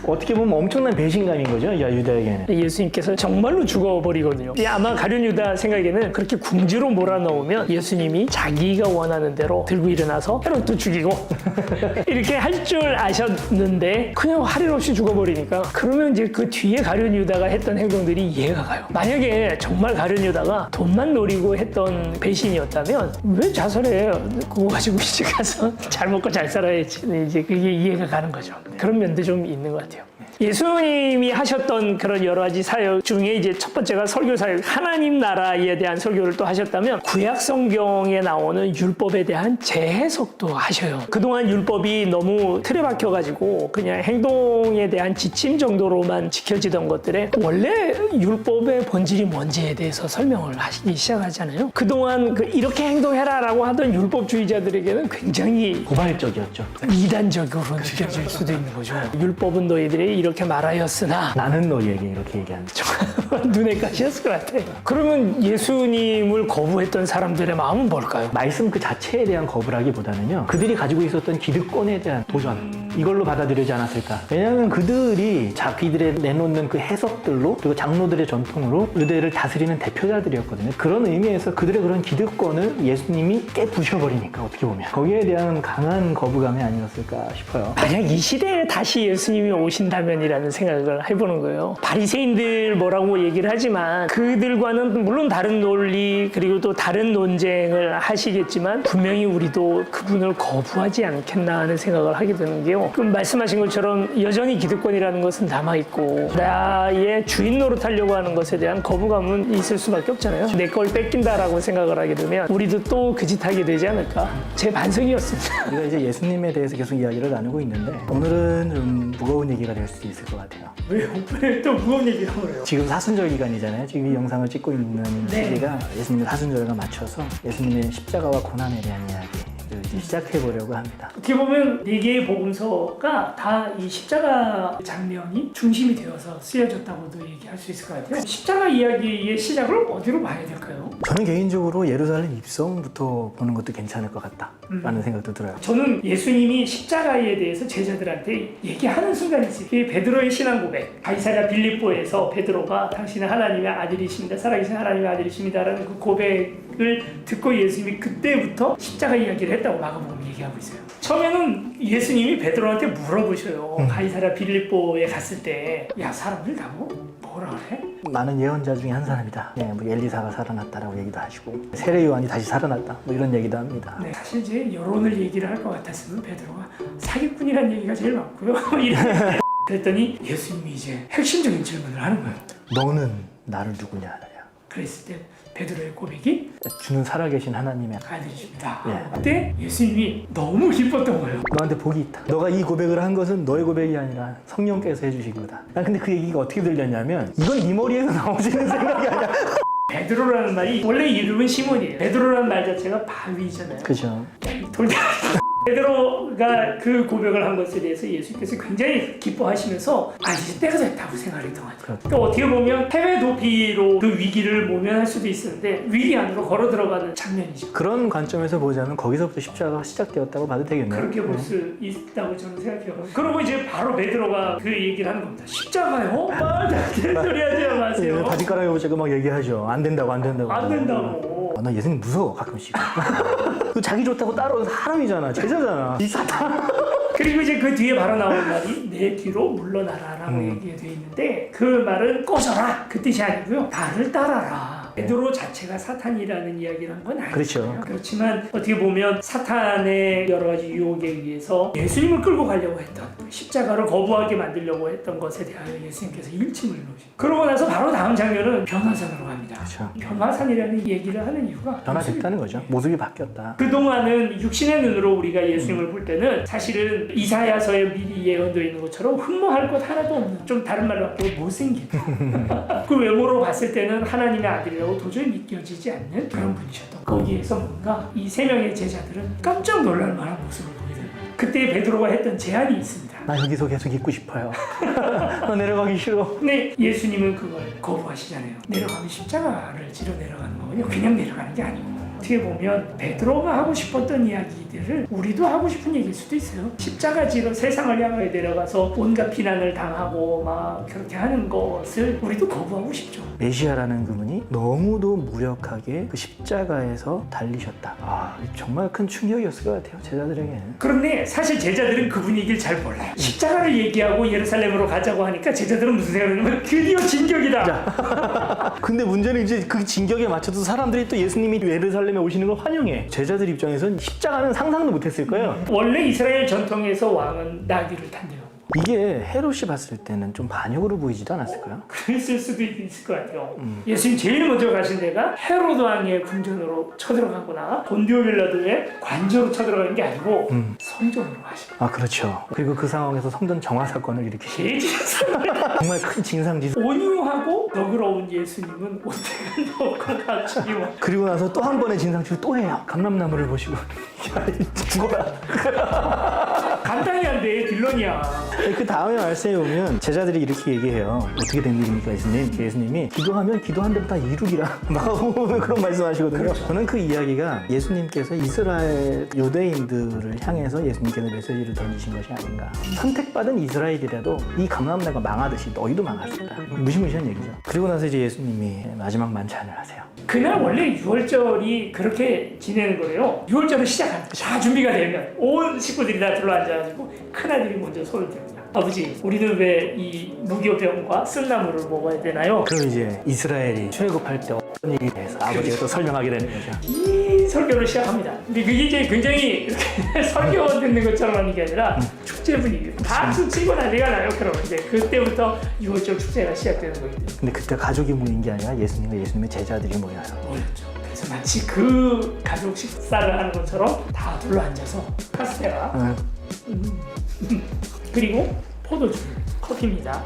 어떻게 보면 엄청난 배신감인 거죠, 유다에게는. 예수님께서 정말로 죽어버리거든요. 아마 가룟 유다 생각에는 그렇게 궁지로 몰아넣으면 예수님이 자기가 원하는 대로 들고 일어나서 헤롯도 죽이고 이렇게 할 줄 아셨는데 그냥 할 일 없이 죽어버리니까, 그러면 이제 그 뒤에 가룟 유다가 했던 행동들이 이해가 가요. 만약에 정말 가룟 유다가 돈만 노리고 했던 배신이었다면 왜 자살해? 그거 가지고 이제 가서 잘 먹고 잘 살아야지. 이제 그게 이해가 가는 거죠. 그런 면도 좀 있는 것 같아요. 예수님이 하셨던 그런 여러 가지 사역 중에 이제 첫 번째가 설교 사역, 하나님 나라에 대한 설교를 또 하셨다면 구약 성경에 나오는 율법에 대한 재해석도 하셔요. 그동안 율법이 너무 틀에 박혀가지고 그냥 행동에 대한 지침 정도로만 지켜지던 것들에 원래 율법의 본질이 뭔지에 대해서 설명을 하시기 시작하잖아요. 그동안 이렇게 행동해라라고 하던 율법주의자들에게는 굉장히 고발적이었죠. 이단적으로 느껴질 수도 있는 거죠. 율법은 너희들이 이렇게 말하였으나 나는 너희에게 이렇게 얘기한다. 눈에 가시였을 것 같아요. 그러면 예수님을 거부했던 사람들의 마음은 뭘까요? 말씀 그 자체에 대한 거부라기보다는요, 그들이 가지고 있었던 기득권에 대한 도전, 이걸로 받아들이지 않았을까. 왜냐하면 그들이 자기들의 내놓는 그 해석들로, 그리고 장로들의 전통으로 유대를 다스리는 대표자들이었거든요. 그런 의미에서 그들의 그런 기득권을 예수님이 깨부셔버리니까, 어떻게 보면 거기에 대한 강한 거부감이 아니었을까 싶어요. 만약 이 시대에 다시 예수님이 오신다면이라는 생각을 해보는 거예요. 바리새인들 뭐라고 얘기를 하지만 그들과는 물론 다른 논리 그리고 또 다른 논쟁을 하시겠지만 분명히 우리도 그분을 거부하지 않겠나 하는 생각을 하게 되는 게요. 그럼 말씀하신 것처럼 여전히 기득권이라는 것은 남아있고 나의 주인 노릇하려고 하는 것에 대한 거부감은 있을 수밖에 없잖아요. 내 걸 뺏긴다라고 생각을 하게 되면 우리도 또 그 짓 하게 되지 않을까. 제 반성이었습니다. 우리가 이제 예수님에 대해서 계속 이야기를 나누고 있는데 오늘은 좀 무거운 얘기가 될 수도 있을 것 같아요. 왜 오빠를 또 무거운 얘기를 하래요? 지금 사순절 기간이잖아요. 지금 이 영상을 찍고 있는 시기가 예수님의 사순절과 맞춰서 예수님의 십자가와 고난에 대한 이야기를 이제 시작해보려고 합니다. 어떻게 보면 4개의 복음서가 다 이 십자가 장면이 중심이 되어서 쓰여졌다고도 얘기할 수 있을 것 같아요. 십자가 이야기의 시작을 어디로 봐야 될까요? 저는 개인적으로 예루살렘 입성부터 보는 것도 괜찮을 것 같다. 라는 생각도 들어요. 저는 예수님이 십자가에 대해서 제자들한테 얘기하는 순간이 있어요. 그게 베드로의 신앙 고백. 가이사랴 빌립보에서 베드로가 당신은 하나님의 아들이십니다. 살아계신 하나님의 아들이십니다라는 그 고백을 듣고 예수님이 그때부터 십자가 이야기를 했다고 마가복음 얘기하고 있어요. 처음에는 예수님이 베드로한테 물어보셔요. 가이사랴 빌립보에 갔을 때 야 사람들 다 뭐라 그래? 많은 예언자 중에 한 사람이다. 뭐 엘리사가 살아났다라고 얘기도 하시고 세례 요한이 다시 살아났다. 뭐 이런 얘기도 합니다. 네, 사실 이제 여론을 얘기를 할 것 같았으면 베드로가 사기꾼이라는 얘기가 제일 많고요. 그랬더니 예수님이 이제 핵심적인 질문을 하는 거예요. 너는 나를 누구냐 하느냐. 그랬을 때 베드로의 고백이 주는 살아계신 하나님의 아들이십니다. 예. 그때 예수님이 너무 기뻤던 거예요. 너한테 복이 있다. 너가 이 고백을 한 것은 너의 고백이 아니라 성령께서 해주신 거다. 난 근데 그 얘기가 어떻게 들렸냐면 이건 네 머리에서 나오지는 생각이 아니야. 베드로라는 말이 원래 이름은 시몬이에요. 베드로라는 말 자체가 바위잖아요. 그죠. 돌대. 베드로가 그 고백을 한 것에 대해서 예수님께서 굉장히 기뻐하시면서 이제 때가 됐다고 생각했던 것 같아요. 그러니까 어떻게 보면 해외 도피로 그 위기를 모면할 수도 있었는데 위기 안으로 걸어 들어가는 장면이죠. 그런 관점에서 보자면 거기서부터 십자가가 시작되었다고 봐도 되겠네요. 그렇게 볼 수 있다고 저는 생각해요. 그러고 이제 바로 베드로가 그 얘기를 하는 겁니다. 십자가요? 말도 안 되는 소리 하지 마세요. 바지가랑에 보자고 막 얘기하죠. 안 된다고. 안 된다고. 나 예수님 무서워 가끔씩. 그 자기 좋다고 따라오는 사람이잖아. 제자잖아. 이 사탄. 그리고 이제 그 뒤에 바로 나오는 말이 내 뒤로 물러나라라고 얘기가 되어 있는데 그 말은 꺼져라 그 뜻이 아니고요. 나를 따라라. 베드로 자체가 사탄이라는 이야기를 한 건 아니에요. 그렇죠. 그렇지만 어떻게 보면 사탄의 여러 가지 유혹에 의해서 예수님을 끌고 가려고 했던 십자가를 거부하게 만들려고 했던 것에 대하여 예수님께서 일침을 놓으신. 그러고 나서 바로 다음 장면은 변화산으로 갑니다. 그렇죠. 변화산이라는 얘기를 하는 이유가 변화됐다는 거죠. 모습이 바뀌었다. 그동안은 육신의 눈으로 우리가 예수님을 볼 때는 사실은 이사야서에 미리 예언되어 있는 것처럼 흠모할 것 하나도 없는 좀 다른 말로 할게요. 못생긴 그 외모로 봤을 때는 하나님의 아들이라고 도저히 믿겨지지 않는 그런 분이셨던 거기에서 뭔가 이 세 명의 제자들은 깜짝 놀랄 만한 모습을 보게 됩니다. 그때 베드로가 했던 제안이 있습니다. 나 여기서 계속 있고 싶어요. 나 내려가기 싫어. 근데 예수님은 그걸 거부하시잖아요. 내려가면 십자가를 지러 내려가는 거거든요. 그냥 내려가는 게 아니고 어떻게 보면 베드로가 하고 싶었던 이야기들을 우리도 하고 싶은 얘기일 수도 있어요. 십자가 지러 세상을 향하여 내려가서 온갖 비난을 당하고 막 그렇게 하는 것을 우리도 거부하고 싶죠. 메시아라는 그분이 너무도 무력하게 그 십자가에서 달리셨다. 정말 큰 충격이었을 것 같아요. 제자들에게는. 그런데 사실 제자들은 그 분위기를 잘 몰라요. 십자가를 얘기하고 예루살렘으로 가자고 하니까 제자들은 무슨 생각을 드디어 진격이다. 근데 문제는 이제 그 진격에 맞춰서 사람들이 또 예수님이 예루살렘에 오시는 걸 환영해. 제자들 입장에선 십자가는 상상도 못했을 거예요. 원래 이스라엘 전통에서 왕은 나귀를 탄대요. 이게 헤롯이 봤을 때는 좀 반역으로 보이지도 않았을까요? 그랬을 수도 있을 것 같아요. 예수님 제일 먼저 가신 데가 헤로드 왕의 궁전으로 쳐들어가거나 본디오 빌라도의 관저로 쳐들어가는 게 아니고 성전으로 가신 거예요. 그렇죠. 그리고 그 상황에서 성전 정화 사건을 일으키신 대진상 정말 큰 진상짓. 온유하고 너그러운 예수님은 옷대가 넣고 갖추기 뭐. 그리고 나서 또 한 번의 진상짓을 또 해요. 감람나무를 보시고 야, 죽어라. 간단히 한데 빌런이야. 그 다음에 말씀에 보면 제자들이 이렇게 얘기해요. 어떻게 된 일입니까 예수님? 예수님이 기도하면 기도한 대로 다 이루리라 막 그런 말씀하시거든요. 그렇죠. 저는 그 이야기가 예수님께서 이스라엘 유대인들을 향해서 예수님께서 메시지를 던지신 것이 아닌가. 선택받은 이스라엘이라도 이 감람나무가 망하듯이 너희도 망할 수 있다. 무시무시한 얘기죠. 그리고 나서 이제 예수님이 마지막 만찬을 하세요. 그날 원래 6월절이 그렇게 지내는 거예요. 6월절을 시작합니다. 다 준비가 되면 온 식구들이 다 둘러앉아가지고 큰아들이 먼저 손을 듭니다. 아버지, 우리는 왜 이 무교병과 쓴나물을 먹어야 되나요? 그럼 이제 이스라엘이 출애굽할 때 어떤 일이 돼서 아버지가 또 설명하게 되는 거죠. 이 설교를 시작합니다. 근데 그게 이제 굉장히 이렇게 설교 듣는 것처럼 하는 게 아니라 축제 분위기. 다 춤추고 난리가 나요. 그럼 이제 그때부터 6월절 축제가 시작되는 거거든요. 근데 그때 가족이 모인 게 아니라 예수님과 예수님의 제자들이 모여요. 모였죠. 그래서 마치 그 가족 식사를 하는 것처럼 다 둘러앉아서 카스테라 그리고 포도주, 커피입니다.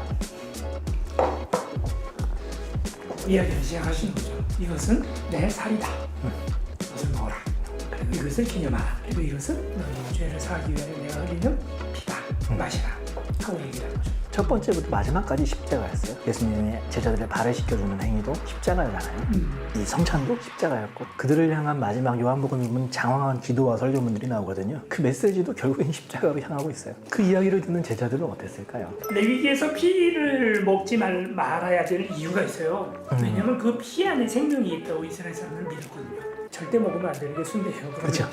이야기를 시작하시는 거죠. 이것은 내 살이다. 이것을 먹어라. 그리고 이것을 기념하라. 그리고 이것은 너희 죄를 사하기 위해 내가 흘리는 피다. 마시라. 하고 얘기를 하는 거죠. 첫 번째부터 마지막까지 십자가였어요. 예수님의 제자들을 발을 씻겨주는 행위도 십자가잖아요. 이 성찬도 십자가였고 그들을 향한 마지막 요한복음에 보면 장황한 기도와 설교문들이 나오거든요. 그 메시지도 결국엔 십자가로 향하고 있어요. 그 이야기를 듣는 제자들은 어땠을까요? 레위기에서 피를 먹지 말아야 되는 이유가 있어요. 왜냐하면 그 피 안에 생명이 있다고 이스라엘 사람들은 믿었거든요. 절대 먹으면 안 되는 게 순대예요. 그렇죠.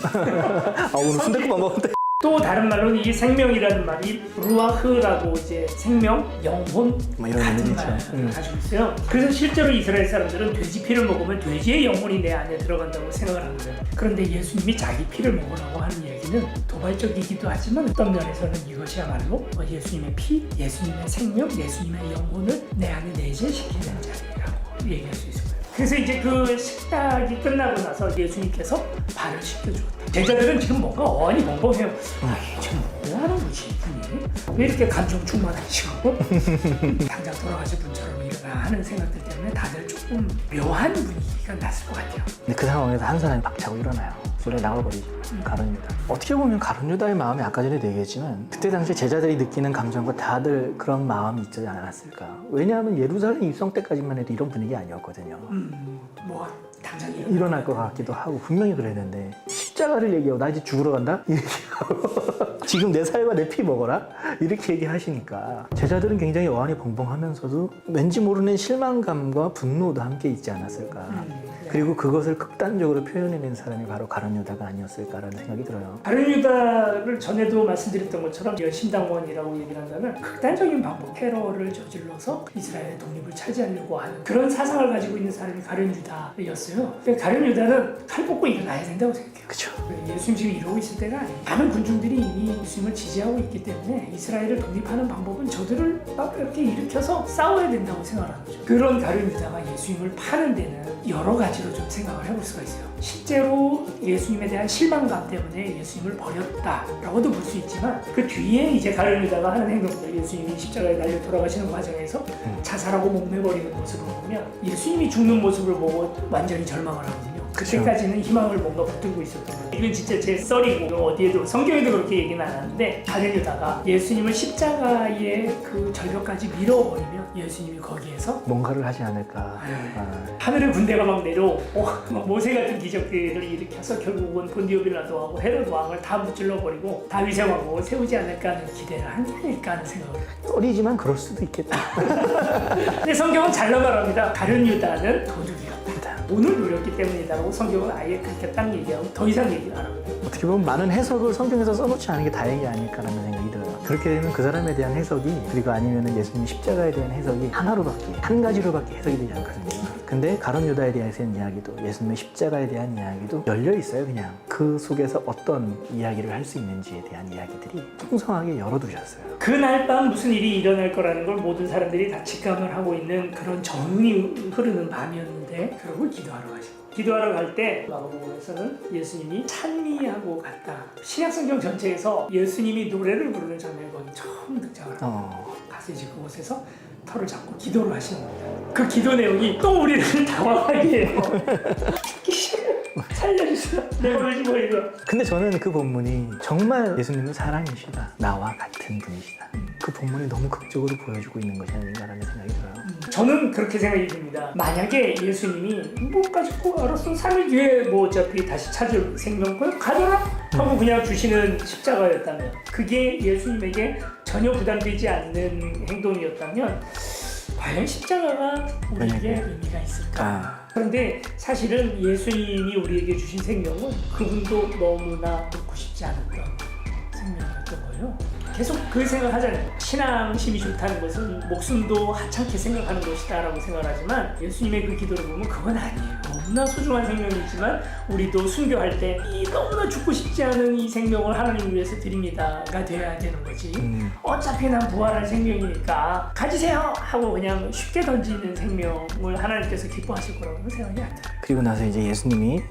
오늘 순댓국만 먹었는데. 또 다른 말로는 이 생명이라는 말이 루아흐라고 이제 생명, 영혼 뭐 이런 같은 의미죠. 말을 가지고 있어요. 그래서 실제로 이스라엘 사람들은 돼지 피를 먹으면 돼지의 영혼이 내 안에 들어간다고 생각을 하는 거예요. 그런데 예수님이 자기 피를 먹으라고 하는 이야기는 도발적이기도 하지만 어떤 면에서는 이것이야말로 예수님의 피, 예수님의 생명, 예수님의 영혼을 내 안에 내재시키는 자리라고 얘기할 수 있을 거예요. 그래서 이제 그 식탁이 끝나고 나서 예수님께서 발을 씻겨주었다. 제자들은 지금 뭔가 어안이 벙벙해요. 지금 뭐 하는 거지 이분이? 왜 이렇게 감정 충만하시고 당장 돌아가실 분처럼 일어나 하는 생각들 때문에 다들 조금 묘한 분위기가 났을 것 같아요. 근데 그 상황에서 한 사람이 박차고 일어나요. 소리에 나와버리죠. 가룟 유다. 어떻게 보면 가룟 유다의 마음이 아까 전에도 얘기했지만 그때 당시 제자들이 느끼는 감정과 다들 그런 마음이 있지 않았을까. 왜냐하면 예루살렘 입성 때까지만 해도 이런 분위기 아니었거든요. 뭐 당장 일어날 것 같기도 하고 분명히 그랬는데 십자가를 얘기하고 나 이제 죽으러 간다? 이렇게 하고 지금 내 살과 내 피 먹어라? 이렇게 얘기하시니까 제자들은 굉장히 어안이 벙벙하면서도 왠지 모르는 실망감과 분노도 함께 있지 않았을까. 그리고 그것을 극단적으로 표현해낸 사람이 바로 가룟 유다가 아니었을까라는 생각이 들어요. 가룟 유다를 전에도 말씀드렸던 것처럼 열심당원이라고 얘기를 한다면 극단적인 방법, 테러를 저질러서 이스라엘의 독립을 차지하려고 하는 그런 사상을 가지고 있는 사람이 가룟 유다였어요. 가룟 유다는 칼 뽑고 일어나야 된다고 생각해요. 그렇죠. 예수님 지금 이러고 있을 때가 아니에요. 많은 군중들이 이미 예수님을 지지하고 있기 때문에 이스라엘을 독립하는 방법은 저들을 막 이렇게 일으켜서 싸워야 된다고 생각하는 거죠. 그런 가룟 유다가 예수님을 파는 데는 여러 가지로 좀 생각을 해볼 수가 있어요. 실제로 예수님에 대한 실망감 때문에 예수님을 버렸다라고도 볼 수 있지만 그 뒤에 이제 가룟 유다가 하는 행동들, 예수님이 십자가에 달려 돌아가시는 과정에서 자살하고 목매버리는 모습을 보면 예수님이 죽는 모습을 보고 완전히 절망을 하거든요. 그때까지는 희망을 뭔가 붙들고 있었던 거예요. 이건 진짜 제 썰이고 어디에도 성경에도 그렇게 얘기는 안 하는데 가룟 유다가 예수님을 십자가의 그 절벽까지 밀어버리면 예수님이 거기에서 뭔가를 하지 않을까. 하늘의 군대가 막 내려오고 막 모세 같은 기적들을 일으켜서 결국은 본디오 빌라도하고 헤롯 왕을 다 무찔러버리고 다윗의 왕국을 세우지 않을까 하는 기대를 한 게 아닐까 하는 생각을 해요. 썰이지만 그럴 수도 있겠다. 근데 성경은 잘라 말합니다. 가룟 유다는 도둑이었다. 돈을 노렸기 때문이다라고 성경은 아예 그렇게 딱 얘기하고 더 이상 얘기를 안 합니다. 어떻게 보면 많은 해석을 성경에서 써놓지 않은 게 다행이 아닐까라는 생각이 들어요. 그렇게 되면 그 사람에 대한 해석이 그리고 아니면 예수님 십자가에 대한 해석이 하나로밖에 한 가지로밖에 해석이 되지 않거든요. 근데 가룟 유다에 대한 이야기도 예수님의 십자가에 대한 이야기도 열려 있어요. 그냥 그 속에서 어떤 이야기를 할 수 있는지에 대한 이야기들이 풍성하게 열어두셨어요. 그날 밤 무슨 일이 일어날 거라는 걸 모든 사람들이 다 직감을 하고 있는 그런 정이 흐르는 밤이었는데 그러고 기도하러 가시고 기도하러 갈 때 마가복음에서는 예수님이 찬미하고 갔다. 신약성경 전체에서 예수님이 노래를 부르는 장면이 거의 처음 등장을 합니다. 가서 이제 그곳에서 털을 잡고 기도를 하시는 겁니다. 그 기도 내용이 또 우리를 당황하게 해요. 죽기 싫어. 살려주세요. 내가 왜 죽어 이거. 근데 저는 그 본문이 정말 예수님은 사랑이시다. 나와 같은 분이시다. 그 본문이 너무 극적으로 보여주고 있는 것이 아닌가라는 생각이 들어요. 저는 그렇게 생각이 듭니다. 만약에 예수님이 뭐 가지고 알았어 3일 뒤에 뭐 어차피 다시 찾을 생명권 가져라 하고 그냥 주시는 십자가였다면 그게 예수님에게 전혀 부담되지 않는 행동이었다면 과연 십자가가 우리에게 의미가 있을까? 그런데 사실은 예수님이 우리에게 주신 생명은 그분도 너무나 놓고 싶지 않았던 생명이었던 거예요. 계속 그 생각을 하잖아요. 신앙심이 좋다는 것은 목숨도 하찮게 생각하는 것이다 라고 생각하지만 예수님의 그 기도를 보면 그건 아니에요. 너무나 소중한 생명이지만 우리도 순교할 때 이 너무나 죽고 싶지 않은 이 생명을 하나님 위해서 드립니다가 돼야 되는 거지. 어차피 난 부활할 생명이니까 가지세요 하고 그냥 쉽게 던지는 생명을 하나님께서 기뻐하실 거라고 생각이 안 들어요. 그리고 나서 이제 예수님이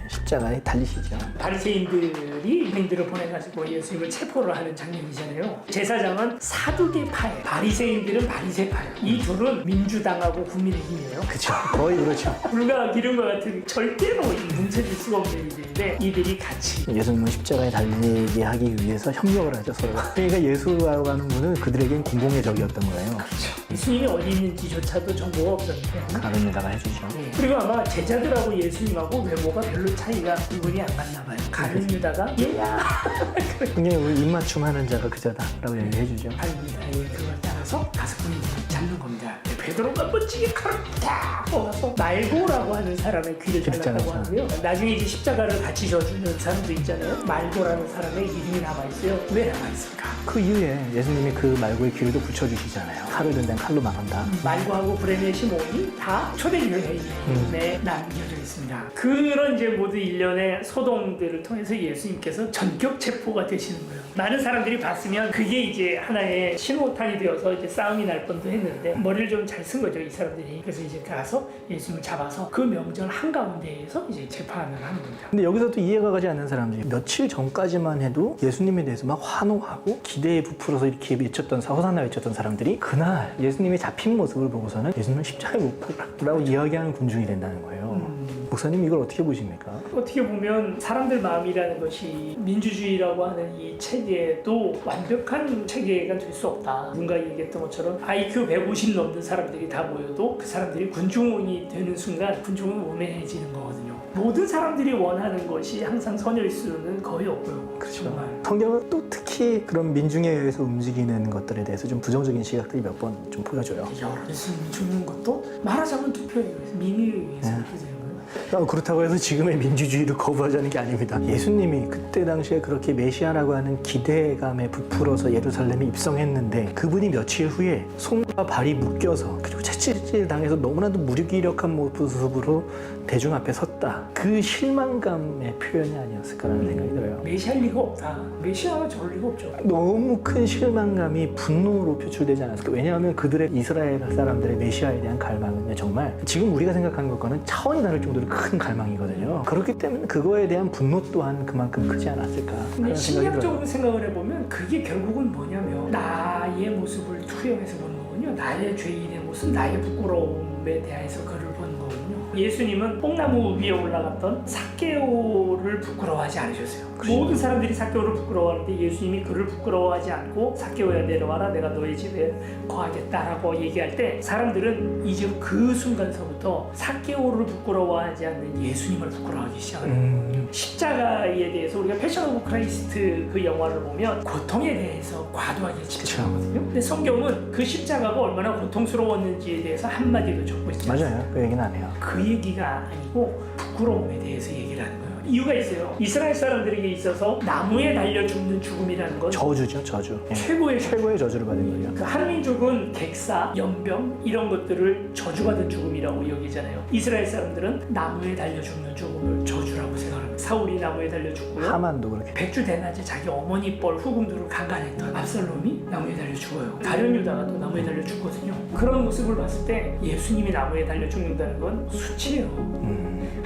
십자가에 달리시죠. 바리새인들은 제사장들이 유대인들을 보내가지고 예수님을 체포를 하는 장면이잖아요. 제사장은 사두개파예요. 바리새인들은 바리새파예요. 이 둘은 민주당하고 국민의힘이에요. 그렇죠. 거의 그렇죠. 불과 기름과 같은 절대로 뭉쳐질 수가 없는 일인데 이들이 같이 예수님은 십자가에 달리게 하기 위해서 협력을 하죠, 서로. 그러니까 예수라고 하는 분은 그들에겐 공공의 적이었던 거예요. 예수님이 어디 있는지조차도 정보가 없었는데 가론유다가 해주죠. 그리고 아마 제자들하고 예수님하고 외모가 별로 차이가 구분이 안 갔나 봐요. 가룟 유다가 얘야 굉장히 우리 입맞춤하는 자가 그자다라고 얘기해주죠. 가룟유다의 그걸 따라서 가스꾼이 잡는 겁니다. 베드로가 멋지게 칼을 탁 뽑아서 말고라고 하는 사람의 귀를 잘랐다고 하고요. 나중에 이제 십자가를 같이 져주는 사람도 있잖아요. 말고라는 사람의 이름이 남아있어요. 왜 남아있을까? 그 이후에 예수님이 그 말고의 귀를 붙여주시잖아요. 칼을 든다면 칼로 망한다. 말고하고 브레네 시몬이 다 초대 유해인에 남겨져 있습니다. 그런 이제 모든 일련의 소동들을 통해서 예수님께서 전격 체포가 되시는 거예요. 많은 사람들이 봤으면 그게 이제 하나의 신호탄이 되어서 이제 싸움이 날 뻔도 했는데 머리를 좀 잘 쓴 거죠, 이 사람들이. 그래서 이제 가서 예수님을 잡아서 그 명절 한가운데에서 이제 재판을 하는 겁니다. 근데 여기서 또 이해가 가지 않는 사람들이 며칠 전까지만 해도 예수님에 대해서 막 환호하고 기대에 부풀어서 이렇게 외쳤던 호산나 외쳤던 사람들이 그날 예수님이 잡힌 모습을 보고서는 예수님을 십자가에 못 박으라고 이야기하는 군중이 된다는 거예요. 목사님 이걸 어떻게 보십니까? 어떻게 보면 사람들 마음이라는 것이 민주주의라고 하는 이 체계도 완벽한 체계가 될 수 없다. 누군가 얘기했던 것처럼 IQ 150 넘는 사람들이 다 모여도 그 사람들이 군중이 되는 순간 군중은 오매해지는 거거든요. 모든 사람들이 원하는 것이 항상 선여일 수는 거의 없고요. 그렇죠. 정말. 성경은 또 특히 그런 민중에 의해서 움직이는 것들에 대해서 좀 부정적인 시각들이 몇 번 좀 보여줘요. 예수님이 죽는 것도 말하자면 투표에 의해서 민의에 의해서 그렇게 되는 거예요. 그렇다고 해서 지금의 민주주의를 거부하자는 게 아닙니다. 예수님이 그때 당시에 그렇게 메시아라고 하는 기대감에 부풀어서 예루살렘에 입성했는데 그분이 며칠 후에 손과 발이 묶여서 그리고 채찍질 당해서 너무나도 무기력한 모습으로 대중 앞에 섰다. 그 실망감의 표현이 아니었을까라는 생각이 들어요. 메시아일 리가 없다. 메시아가 저럴 리가 없죠. 너무 큰 실망감이 분노로 표출되지 않았을까. 왜냐하면 그들의 이스라엘 사람들의 메시아에 대한 갈망은요, 정말 지금 우리가 생각하는 것과는 차원이 다를 정도로 큰 갈망이거든요. 그렇기 때문에 그거에 대한 분노 또한 그만큼 크지 않았을까. 근데 신약적으로 생각을 해보면 그게 결국은 뭐냐면 나의 모습을 투영해서 보는 거군요. 나의 죄인의 모습, 나의 부끄러움에 대해서 그를 보는 거군요. 예수님은 뽕나무 위에 올라갔던 삭개오를 부끄러워하지 않으셨어요. 그렇죠. 모든 사람들이 삭개오를 부끄러워하는데 예수님이 그를 부끄러워하지 않고 삭개오야 내려와라, 내가 너의 집에 거하겠다라고 얘기할 때 사람들은 이제 그 순간서부터 삭개오를 부끄러워하지 않는 예수님을 부끄러워하기 시작해요. 십자가에 대해서 우리가 패션 오브 크라이스트 그 영화를 보면 고통에 대해서 과도하게 집중하거든요. 근데 성경은 그 십자가가 얼마나 고통스러웠는지에 대해서 한마디도 적고 있지 않습니다. 맞아요. 그 얘기는 안 해요. 그 얘기가 아니고 부끄러움에 대해서 얘기를 하는 거예요. 이유가 있어요. 이스라엘 사람들에게 있어서 나무에 달려 죽는 죽음이라는 건 저주죠, 저주. 예. 최고의 최고의 저주를 받은 거예요. 그 한민족은 객사, 연병 이런 것들을 저주받은 죽음이라고 여기잖아요. 이스라엘 사람들은 나무에 달려 죽는 죽음을 저주라고 생각합니다. 사울이 나무에 달려 죽고요. 하만도 그렇게. 백주 대낮에 자기 어머니 뻘 후궁들을 강간했던 압살롬이 나무에 달려 죽어요. 가룟 유다가 또 나무에 달려 죽거든요. 그런 모습을 봤을 때 예수님이 나무에 달려 죽는다는 건 수치예요.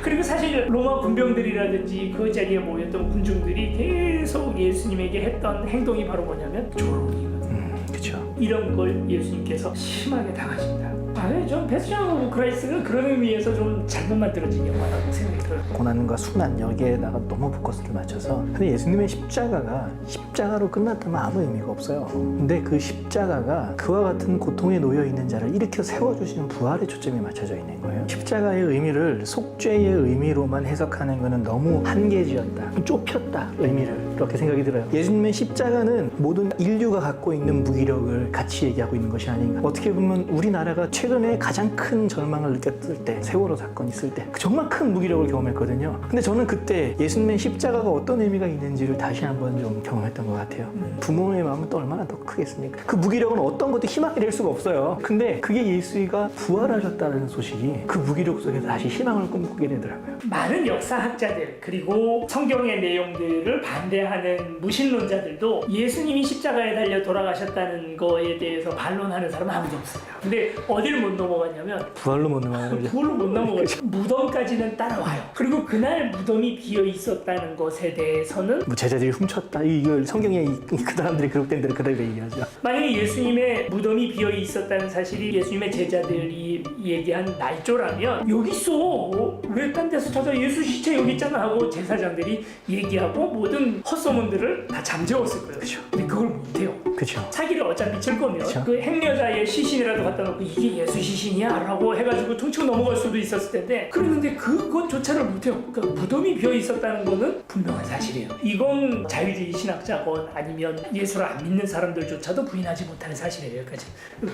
그리고 사실 로마 군병들이라든지 그 자리에 모였던 군중들이 계속 예수님에게 했던 행동이 바로 뭐냐면 조롱이거든요. 그렇죠. 이런 걸 예수님께서 심하게 당하십니다. 아니, 전 패션 오브 크라이스트가 그런 의미에서 좀 잘못 만들어진 영화라고 생각이 들어요. 고난과 순환 여기에다가 너무 포커스를 맞춰서 근데 예수님의 십자가로 끝났다면 아무 의미가 없어요. 근데 그 십자가가 그와 같은 고통에 놓여 있는 자를 일으켜 세워주시는 부활의 초점이 맞춰져 있는 거예요. 십자가의 의미를 속죄의 의미로만 해석하는 것은 너무 한계지었다, 좁혔다 의미를, 그렇게 생각이 들어요. 예수님의 십자가는 모든 인류가 갖고 있는 무기력을 같이 얘기하고 있는 것이 아닌가. 어떻게 보면 우리나라가 최근에 가장 큰 절망을 느꼈을 때, 세월호 사건 있을 때 정말 큰 무기력을 경험했거든요. 근데 저는 그때 예수님의 십자가가 어떤 의미가 있는지를 다시 한번 좀 경험했던 것 같아요. 부모의 마음은 또 얼마나 더 크겠습니까? 그 무기력은 어떤 것도 희망이 될 수가 없어요. 근데 그게 예수가 부활하셨다는 소식이 그 무기력 속에서 다시 희망을 꿈꾸게 되더라고요. 많은 역사학자들 그리고 성경의 내용들을 반대하는 무신론자들도 예수님이 십자가에 달려 돌아가셨다는 거에 대해서 반론하는 사람은 아무도 없습니다. 근데 어디를 못 넘어갔냐면 부활로 못 넘어가는 거죠. 그걸로 못 넘어가죠. 무덤까지는 따라와요. 그리고 그날 무덤이 비어 있었다는 것에 대해서는 뭐 제자들이 훔쳤다. 이걸 성경에 그 사람들이 기록된 대로 그대로 얘기하죠. 만약에 예수님의 무덤이 비어 있었다는 사실이 예수님의 제자들이 얘기한 날조라면 여기 있어. 왜 딴 데서 찾아? 예수 시체 여기 있잖아 하고 제사장들이 얘기하고 모든 헛소문들을 다 잠재웠을 거예요. 그쵸. 근데 그걸 못해요. 그렇죠. 사기를 어차피 칠 거면 그쵸. 그 행여자의 시신이라도 갖다 놓고 이게 예수 시신이야 라고 해가지고 퉁치고 넘어갈 수도 있었을 텐데 그랬는데 그것조차를 못해요. 그러니까 무덤이 비어 있었다는 거는 분명한 사실이에요. 이건 자유주의 신학자건 아니면 예수를 안 믿는 사람들조차도 부인하지 못하는 사실이에요. 여기까지.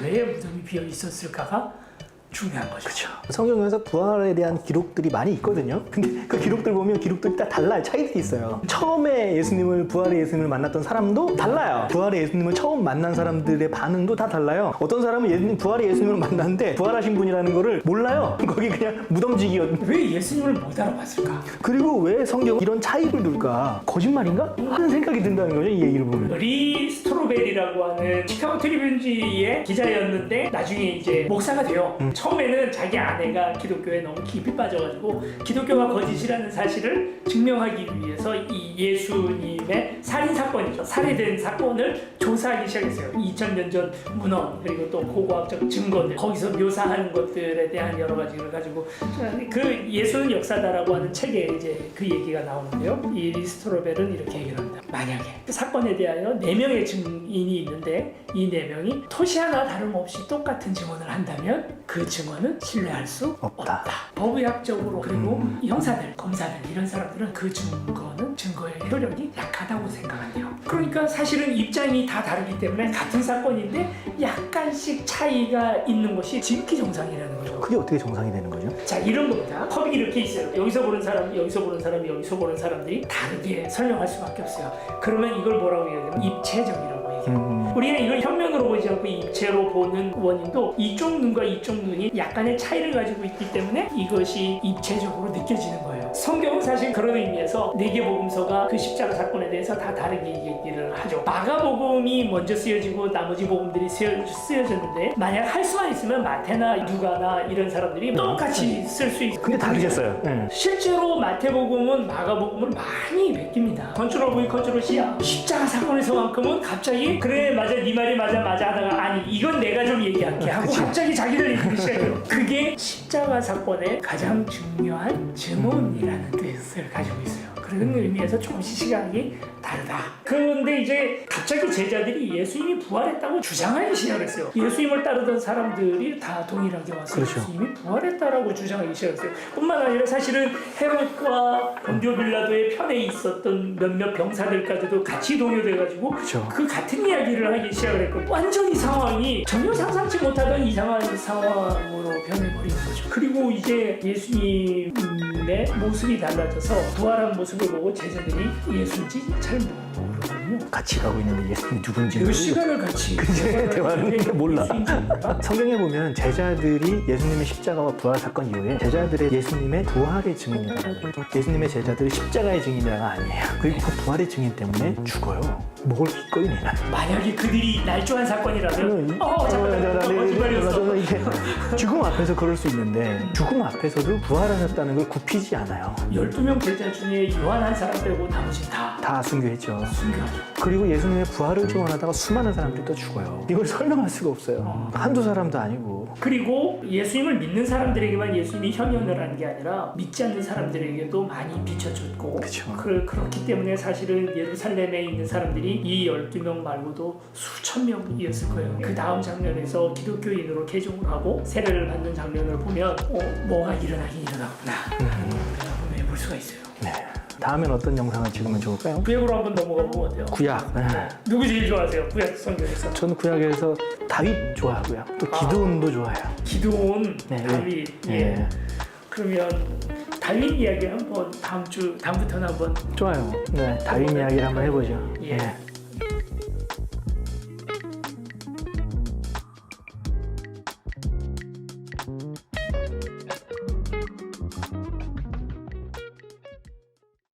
왜 무덤이 비어 있었을까가 중요한 거죠. 그렇죠. 성경에서 부활에 대한 기록들이 많이 있거든요. 근데 그 기록들 보면 기록들이 다 달라요. 차이들이 있어요. 처음에 예수님을 부활의 예수님을 만났던 사람도 달라요. 부활의 예수님을 처음 만난 사람들의 반응도 다 달라요. 어떤 사람은 부활의 예수님을 만났는데 부활하신 분이라는 거를 몰라요. 거기 그냥 무덤지기였는데 왜 예수님을 못 알아봤을까? 그리고 왜 성경은 이런 차이를 둘까? 거짓말인가? 하는 생각이 든다는 거죠. 이 얘기를 보면. 리 스트로벨이라고 하는 시카고 트리뷴지의 기자였는데 나중에 이제 목사가 돼요. 처음에는 자기 아내가 기독교에 너무 깊이 빠져가지고 기독교가 거짓이라는 사실을 증명하기 위해서 이 예수님의 살인 사건이죠. 살해된 사건을 조사하기 시작했어요. 2000년 전 문헌 그리고 또 고고학적 증거들 거기서 묘사하는 것들에 대한 여러 가지를 가지고 그 예수는 역사다라고 하는 책에 이제 그 얘기가 나오는데요. 이 리스트로벨은 이렇게 얘기를 합니다. 만약에 그 사건에 대하여 4명의 증인이 있는데 이 4명이 토시 하나 다름없이 똑같은 증언을 한다면 그 증언은 신뢰할 수 없다. 법의학적으로 그리고 형사들, 검사들 이런 사람들은 그 증거의 효력이 약하다고 생각한대요. 그러니까 사실은 입장이 다 다르기 때문에 같은 사건인데 약간씩 차이가 있는 것이 지극히 정상이라는 거죠. 그게 어떻게 정상이 되는 거죠? 자 이런 겁니다. 컵이 이렇게 있어요. 여기서 보는 사람, 여기서 보는 사람이, 여기서 보는 사람들이 다르게 설명할 수밖에 없어요. 그러면 이걸 뭐라고 얘기하냐면 입체적이라고 얘기해요. 우리는 이걸 평면으로 보지 않고 입체로 보는 원인도 이쪽 눈과 이쪽 눈이 약간의 차이를 가지고 있기 때문에 이것이 입체적으로 느껴지는 거예요. 성경은 사실 그런 의미에서 4개 복음서가 그 십자가 사건에 대해서 다 다르게 얘기를 하죠. 마가복음이 먼저 쓰여지고 나머지 복음들이 쓰여졌는데 만약 할 수만 있으면 마태나 누가나 이런 사람들이 똑같이 쓸 수 있어요. 근데 다르게 써요. 실제로 마태복음은 마가복음을 많이 베낍니다. 컨트롤 V 컨트롤 C야. 십자가 사건에서만큼은 갑자기 그래 맞아 네 말이 맞아 하다가 아니 이건 내가 좀 얘기할게 하고 갑자기 자기들 얘기를 시작해요. 그게 십자가 사건의 가장 중요한 증언이라는 뜻을 가지고 있어요. 그런 의미에서 조금씩 시각이 다르다. 그런데 이제 갑자기 제자들이 예수님이 부활했다고 주장하기 시작했어요. 예수님을 따르던 사람들이 다 동일하게 와서 그렇죠. 예수님이 부활했다라고 주장하기 시작했어요. 뿐만 아니라 사실은 헤롯과 본디오 빌라도의 편에 있었던 몇몇 병사들까지도 같이 동요돼가지고 그렇죠. 그 같은 이야기를 하기 시작을 했고 완전히 상황이 전혀 상상치 못하던 이상한 상황으로 변해버린 거죠. 그리고 이제 예수님의 모습이 달라져서 부활한 모습을 보고 제자들이 예수인지 잘 모르거든요. 같이 가고 있는데 예수님이 누군지 몇 시간을 같이 대화하는데 몰라. 예수인지 몰라. 성경에 보면 제자들이 예수님의 십자가와 부활 사건 이후에 제자들의 예수님의 부활의 증인이라고 해요. 예수님의 제자들이 십자가의 증인이라가 아니에요. 그리고 그 부활의 증인 때문에 죽어요. 목을 기꺼이 내놔요. 만약에 그들이 날조한 사건이라면 잠깐만 저는 거짓말이었어. 이게 죽음 앞에서 그럴 수 있는데 죽음 앞에서도 부활하셨다는 걸 굽히지 않아요. 12명 제자 중에 요한 한 사람 빼고 나머지는 다 순교했죠. 순교하죠. 그리고 예수님의 부활을 증언하다가 수많은 사람들이 또 죽어요. 이걸 설명할 수가 없어요. 한두 사람도 아니고. 그리고 예수님을 믿는 사람들에게만 예수님이 현현을 한 게 아니라 믿지 않는 사람들에게도 많이 비춰줬고 그쵸. 그렇기 때문에 사실은 예루살렘에 있는 사람들이 이 12명 말고도 수천 명이었을 거예요. 그 다음 장면에서 기독교인으로 개종을 하고 세례를 받는 장면을 보면 뭐가 일어나긴 일어났구나 라고 해볼 수가 있어요. 네. 다음엔 어떤 영상을 찍으면 좋을까요? 구약으로 한번 넘어가 보면 어때요? 구약. 누구 제일 좋아하세요? 구약 성경에서? 저는 구약에서 다윗 좋아하고요. 또 기드온도 좋아해요. 기드온, 네, 다윗. 네. 그러면 다윗 이야기 한번 다음부터는 한번 좋아요. 네, 다윗 이야기를 한번 해보죠. 예. 네.